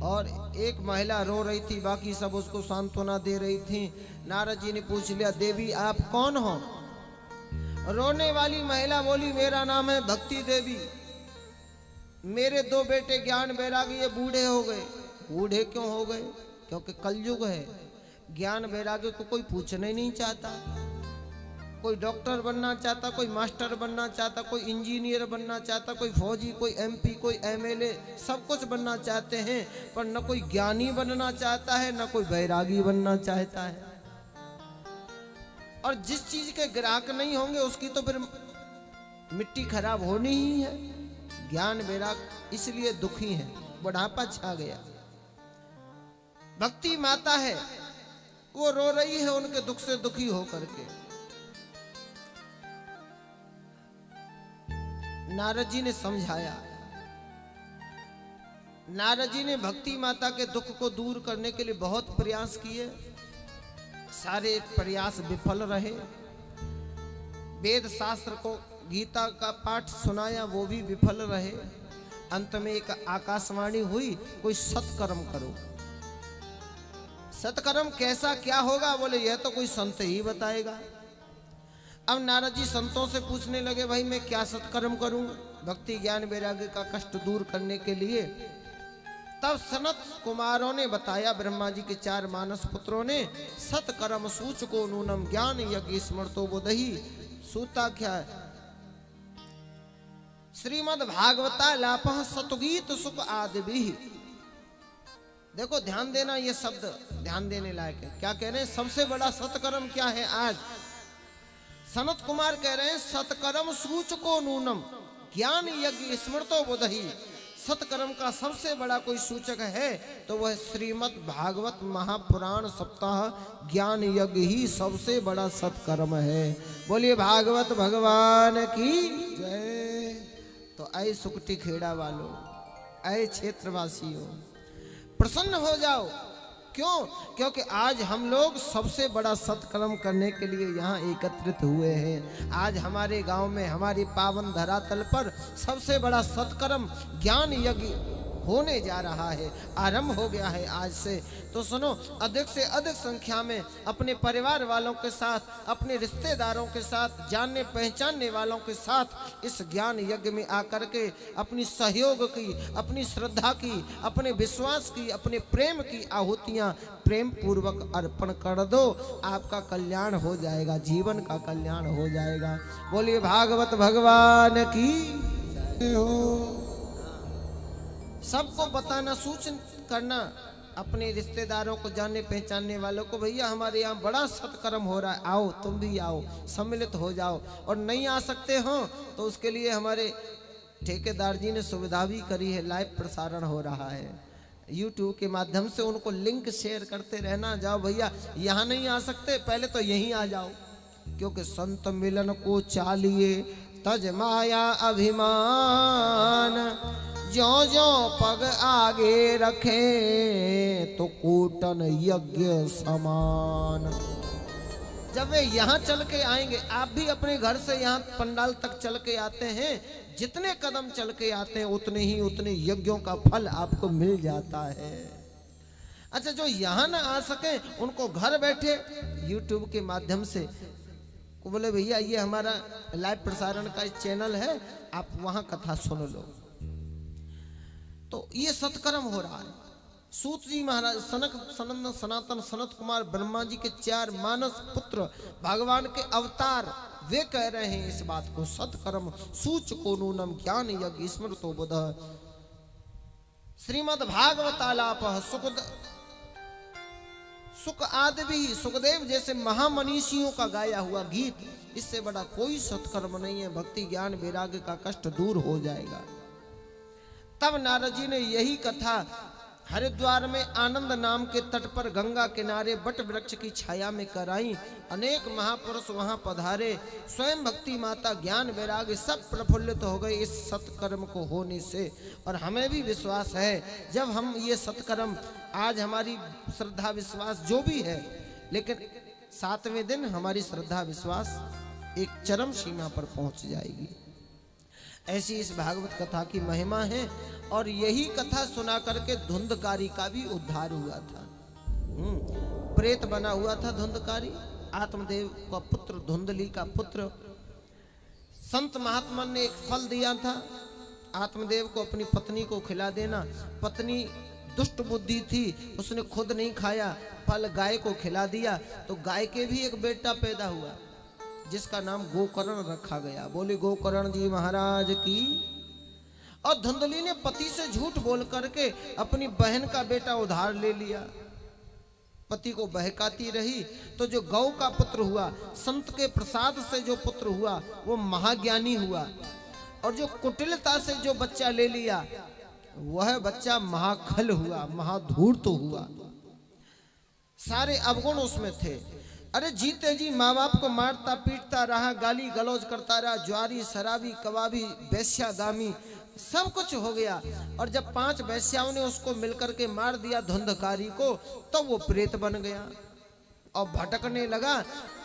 और एक महिला रो रही थी, बाकी सब उसको सांत्वना दे रही थी। नारद जी ने पूछ लिया, देवी आप कौन हो? रोने वाली महिला बोली, मेरा नाम है भक्ति देवी। मेरे 2 बेटे ज्ञान वैराग्य ये बूढ़े हो गए। बूढ़े क्यों हो गए? क्योंकि कलयुग है। ज्ञान वैराग्य को कोई पूछना ही नहीं चाहता। कोई डॉक्टर बनना चाहता, कोई मास्टर बनना चाहता, कोई इंजीनियर बनना चाहता, कोई फौजी, कोई एमपी, कोई एमएलए, सब कुछ बनना चाहते हैं, पर न कोई ज्ञानी बनना चाहता है, न कोई वैरागी बनना चाहता है। और जिस चीज के ग्राहक नहीं होंगे उसकी तो फिर मिट्टी खराब होनी ही है। ज्ञान वैराग इसलिए दुखी है, बुढ़ापा छा गया। भक्ति माता है, वो रो रही है उनके दुख से दुखी होकर के। नारद जी ने समझाया। नारद जी ने भक्ति माता के दुख को दूर करने के लिए बहुत प्रयास किए, सारे प्रयास विफल रहे। वेद शास्त्र को, गीता का पाठ सुनाया, वो भी विफल रहे। अंत में एक आकाशवाणी हुई, कोई सत्कर्म करो। सत्कर्म कैसा क्या होगा? बोले यह तो कोई संत ही बताएगा। अब नारद जी संतों से पूछने लगे, भाई मैं क्या सत्कर्म करूं भक्ति ज्ञान वैराग्य का कष्ट दूर करने के लिए? तब सनत कुमारों ने बताया, ब्रह्मा जी के 4 मानस पुत्रों ने, सत्कर्म सूचको नूनम ज्ञान यज्ञ स्मृतो बोधहि। सूता क्या है? श्रीमद् भागवता लापः सतुगीत सुख आदि। देखो ध्यान देना, ये शब्द ध्यान देने लायक है। क्या कह रहे हैं? सबसे बड़ा सत्कर्म क्या है आज? सनत कुमार कह रहे हैं, सत्कर्म सूचको नूनम ज्ञान यज्ञ स्मृतो बोधहि। सत्कर्म का सबसे बड़ा कोई सूचक है तो वह श्रीमद् भागवत महापुराण सप्ताह ज्ञान यज्ञ ही सबसे बड़ा सत्कर्म है। बोलिए भागवत भगवान की जय। तो ऐ सुकटी खेड़ा वालों, ऐ क्षेत्रवासियों, प्रसन्न हो जाओ। क्यों? क्योंकि आज हम लोग सबसे बड़ा सत्कर्म करने के लिए यहाँ एकत्रित हुए हैं। आज हमारे गांव में, हमारी पावन धरातल पर सबसे बड़ा सत्कर्म ज्ञान यज्ञ होने जा रहा है, आरंभ हो गया है आज से। तो सुनो, अधिक से अधिक संख्या में अपने परिवार वालों के साथ, अपने रिश्तेदारों के साथ, जानने पहचानने वालों के साथ इस ज्ञान यज्ञ में आकर के अपनी सहयोग की, अपनी श्रद्धा की, अपने विश्वास की, अपने प्रेम की आहुतियां प्रेम पूर्वक अर्पण कर दो। आपका कल्याण हो जाएगा, जीवन का कल्याण हो जाएगा। बोलिए भागवत भगवान की जय हो। सबको बताना, सूचना करना अपने रिश्तेदारों को, जानने पहचानने वालों को, भैया हमारे यहाँ बड़ा सत्कर्म हो रहा है, आओ तुम भी आओ, सम्मिलित हो जाओ। और नहीं आ सकते हो तो उसके लिए हमारे ठेकेदार जी ने सुविधा भी करी है, लाइव प्रसारण हो रहा है YouTube के माध्यम से। उनको लिंक शेयर करते रहना, जाओ भैया यहाँ नहीं आ सकते, पहले तो यहीं आ जाओ। क्योंकि संत मिलन को चालिए तज माया अभिमान, जो जो पग आगे रखे तो कूटन यज्ञ समान। जब वे यहाँ चल के आएंगे, आप भी अपने घर से यहाँ पंडाल तक चल के आते हैं, जितने कदम चल के आते हैं उतने यज्ञों का फल आपको मिल जाता है। अच्छा, जो यहाँ ना आ सके उनको घर बैठे YouTube के माध्यम से को बोले, भैया ये हमारा लाइव प्रसारण का चैनल है, आप वहाँ कथा सुन लो। तो ये सत्कर्म हो रहा है। सूत जी महाराज, सनातन सनत कुमार ब्रह्मा जी के 4 मानस पुत्र, भगवान के अवतार, वे कह रहे हैं इस बात को, सत्कर्म सूचको नूनम ज्ञान यज्ञ स्मृतो बोधः। श्रीमद् भागवतालापः सुख आदि भी, सुखदेव जैसे महामनीषियों का गाया हुआ गीत, इससे बड़ा कोई सत्कर्म नहीं है। भक्ति ज्ञान वैराग्य का कष्ट दूर हो जाएगा। तब नारद जी ने यही कथा हरिद्वार में आनंद नाम के तट पर गंगा किनारे बट वृक्ष की छाया में कराई। अनेक महापुरुष वहां पधारे। स्वयं भक्ति माता ज्ञान वैराग्य सब प्रफुल्लित हो गए इस सत्कर्म को होने से। और हमें भी विश्वास है, जब हम ये सत्कर्म, आज हमारी श्रद्धा विश्वास जो भी है, लेकिन 7वें दिन हमारी श्रद्धा विश्वास एक चरम सीमा पर पहुंच जाएगी। ऐसी इस भागवत कथा की महिमा है। और यही कथा सुना करके धुंधकारी का भी उद्धार हुआ था। प्रेत बना हुआ था धुंधकारी, आत्मदेव का पुत्र, धुंधली का पुत्र। संत महात्मा ने एक फल दिया था आत्मदेव को, अपनी पत्नी को खिला देना। पत्नी दुष्ट बुद्धि थी, उसने खुद नहीं खाया, फल गाय को खिला दिया, तो गाय के भी एक बेटा पैदा हुआ जिसका नाम गोकर्ण रखा गया। बोले गोकर्ण जी महाराज की। और धुंधली ने पति से झूठ बोल करके अपनी बहन का बेटा उधार ले लिया। पति को बहकाती रही, तो जो गौ का पुत्र हुआ, संत के प्रसाद से जो पुत्र हुआ वो महाज्ञानी हुआ। और जो कुटिलता से जो बच्चा ले लिया वह बच्चा महाखल हुआ, महाधूर्त हुआ। सारे अवगुण उसमें थे। अरे जीते जी माँ बाप को मारता पीटता रहा, गाली गलौज करता रहा, ज्वारी शराबी कबाबी वेश्यागामी सब कुछ हो गया। और जब 5 वेश्याओं ने उसको मिलकर के मार दिया धुंधकारी को, तो वो प्रेत बन गया और भटकने लगा।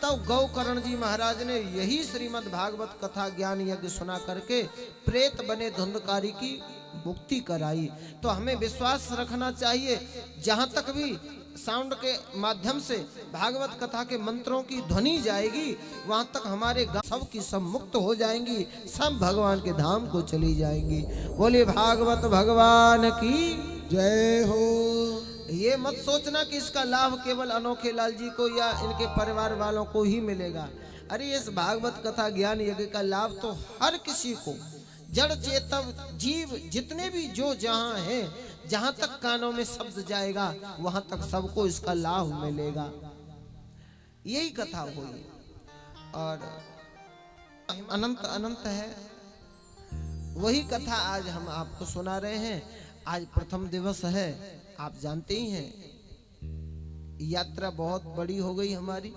तब गोकर्ण जी महाराज ने यही श्रीमद् भागवत कथा ज्ञान यज्ञ सुना करके प्रेत बने धुंधकारी की मुक्ति कराई। तो हमें विश्वास रखना चाहिए, जहां तक भी साउंड के माध्यम से भागवत कथा के मंत्रों की ध्वनि जाएगी, वहां तक हमारे सब की सब मुक्त हो जाएंगी, सब भगवान के धाम को चली जाएंगी। बोले भागवत भगवान की जय हो। ये मत सोचना कि इसका लाभ केवल अनोखे लाल जी को या इनके परिवार वालों को ही मिलेगा। अरे इस भागवत कथा ज्ञान यज्ञ का लाभ तो हर किसी को, जड़ चेतन जीव जितने भी जो जहां हैं, जहां तक कानों में शब्द जाएगा वहां तक सबको इसका लाभ मिलेगा। यही कथा हुई और अनंत अनंत है। वही कथा आज हम आपको सुना रहे हैं। आज प्रथम दिवस है, आप जानते ही हैं। यात्रा बहुत बड़ी हो गई हमारी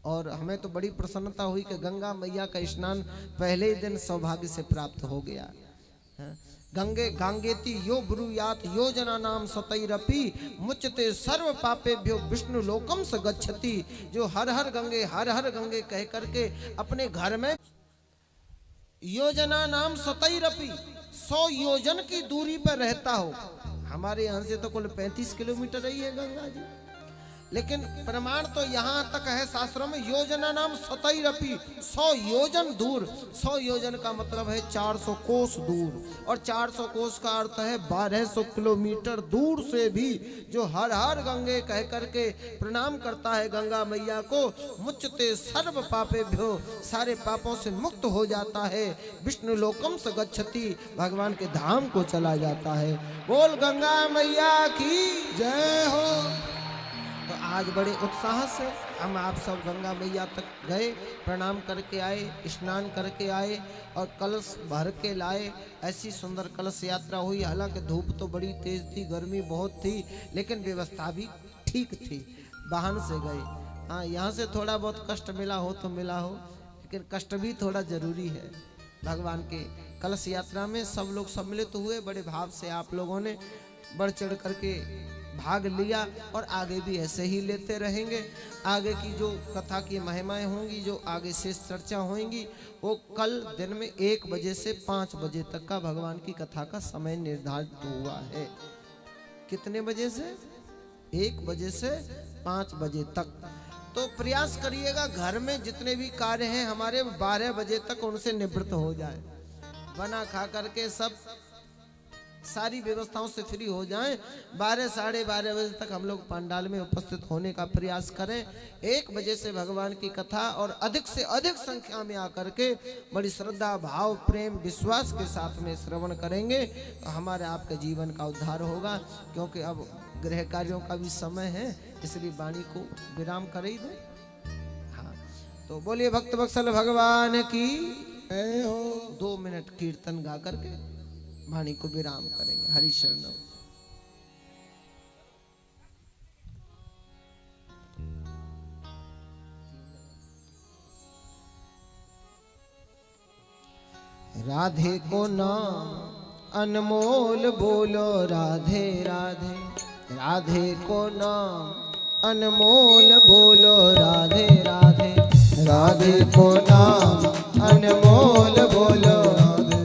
और हमें तो बड़ी प्रसन्नता हुई कि गंगा मैया का स्नान पहले ही दिन सौभाग्य से प्राप्त हो गया। गंगे गांगेति यो ब्रूयात योजना नाम सतैरपि मुच्यते सर्व पापेभ्यो विष्णु लोकम स गच्छति। जो हर हर गंगे कह करके अपने घर में योजना नाम सतैरपि 100 योजन की दूरी पर रहता हो। हमारे यहाँ से तो कुल 35 किलोमीटर ही है गंगा जी, लेकिन प्रमाण तो यहाँ तक है शास्त्रों में, योजना नाम सतैरपि 100 योजन दूर। 100 योजन का मतलब है 400 कोस दूर, और 400 कोस का अर्थ है 1200 किलोमीटर दूर से भी जो हर हर गंगे कह करके प्रणाम करता है गंगा मैया को, मुच्यते सर्व पापेभ्यो, सारे पापों से मुक्त हो जाता है, विष्णु लोकम स गच्छति, भगवान के धाम को चला जाता है। बोल गंगा मैया की जय हो। तो आज बड़े उत्साह से हम आप सब गंगा मैया तक गए, प्रणाम करके आए, स्नान करके आए और कलश भर के लाए। ऐसी सुंदर कलश यात्रा हुई। हालांकि धूप तो बड़ी तेज थी, गर्मी बहुत थी, लेकिन व्यवस्था भी ठीक थी। वाहन से गए। हाँ, यहाँ से थोड़ा बहुत कष्ट मिला हो तो मिला हो, लेकिन कष्ट भी थोड़ा जरूरी है। भगवान के कलश यात्रा में सब लोग सम्मिलित हुए। बड़े भाव से आप लोगों ने बढ़ चढ़ करके भाग लिया और आगे भी ऐसे ही लेते रहेंगे। आगे की जो कथा की महिमाएं होंगी, जो आगे शेष चर्चा होंगी, वो कल दिन में 1 बजे से 5 बजे तक का भगवान की कथा का समय निर्धारित हुआ है। कितने बजे से? 1 बजे से 5 बजे तक। तो प्रयास करिएगा घर में जितने भी कार्य हैं हमारे 12 बजे तक उनसे निवृत्त हो जाए, बना खा करके सब सारी व्यवस्थाओं से फ्री हो जाएं। 12 साढ़े 12 बजे तक हम लोग पंडाल में उपस्थित होने का प्रयास करें। 1 बजे से भगवान की कथा और अधिक से अधिक संख्या में आकर के बड़ी श्रद्धा भाव प्रेम विश्वास के साथ में श्रवण करेंगे तो हमारे आपके जीवन का उद्धार होगा। क्योंकि अब गृह कार्यों का भी समय है, इसलिए वाणी को विराम कर ही दो। हाँ, तो बोलिए भक्त वत्सल भगवान की जय हो। 2 मिनट कीर्तन गा करके वाणी को विराम करेंगे। हरि शरणम। राधे को नाम अनमोल बोलो राधे राधे, राधे को नाम अनमोल बोलो राधे राधे, राधे को नाम अनमोल बोलो राधे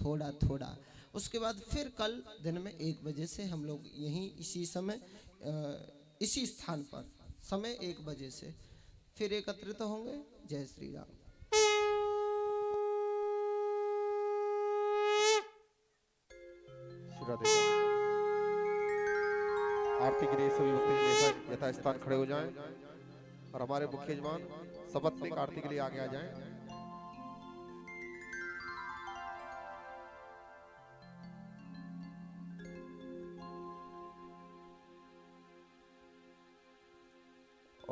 थोड़ा थोड़ा। उसके बाद फिर कल दिन में 1 बजे से हम लोग यहीं इसी समय इसी स्थान पर समय 1 बजे से फिर एकत्रित होंगे। जय श्री राम। आरती के लिए सभी भक्त यथा स्थान खड़े हो जाएं और हमारे मुख्य यजमान सपत्निक आरती के लिए आगे आ जाएं।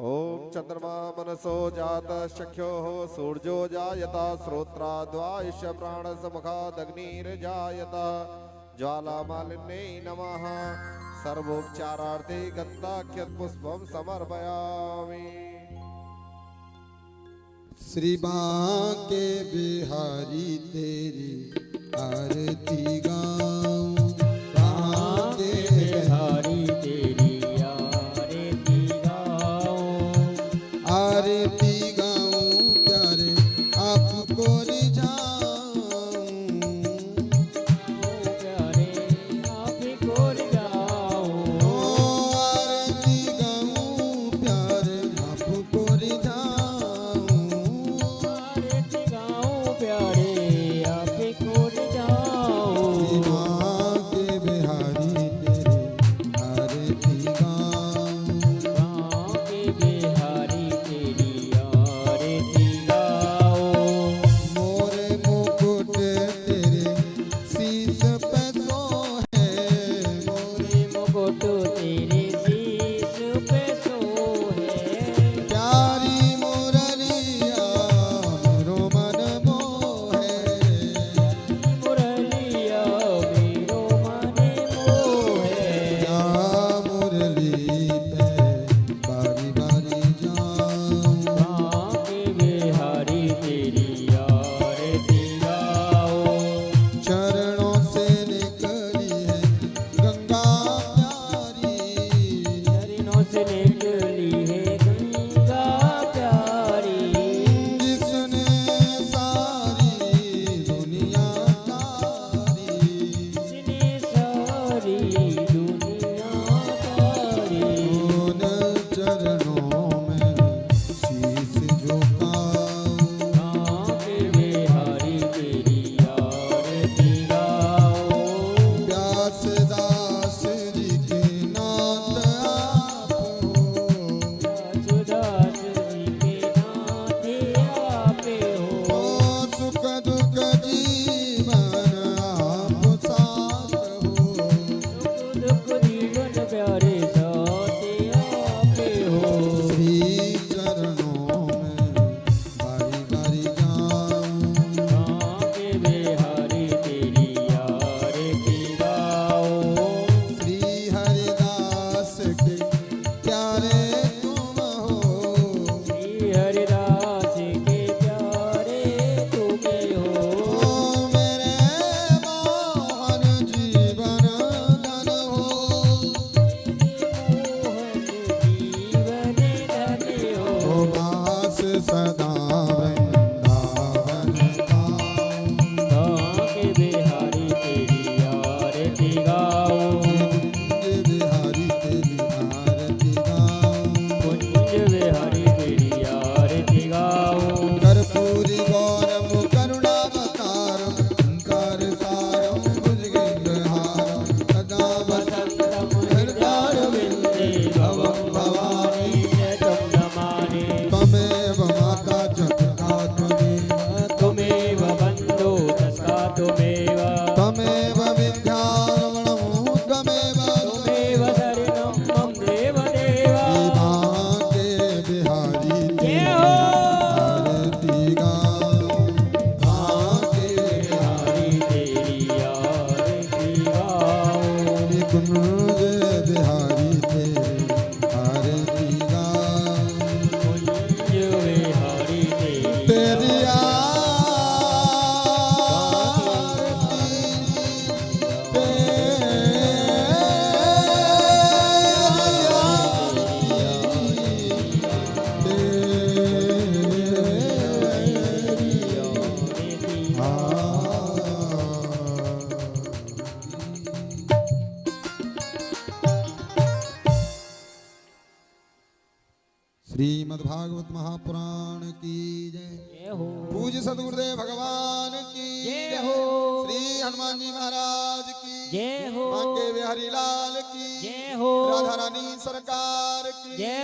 ओम चंद्रमा मनसो जात शख्यो सूर्यो जायता श्रोत्राद्वायुष प्राण समुखादग्निर्जायता ज्वालामालिन्ये नमः। सर्वोपचारार्थे गन्धाख्यत् पुष्पं समर्पयामि। श्री बांके बिहारी तेरी आरती गाऊं, बांके बिहारी तेरी आरती गाऊं, आरती गाऊं प्यारे आपको रिझाऊं, प्यारे आपको रिझाऊं, आरती गाऊं प्यारे आपको रिझाऊं, आरती गाऊं प्यारे आपको रिझाऊं। श्रीमद्भागवत महापुराण की जय। जय हो पूज्य सदगुरुदेव भगवान की जय हो श्री हनुमान जी महाराज की जय हो मांगे बिहारी लाल की जय हो राधा रानी सरकार की जय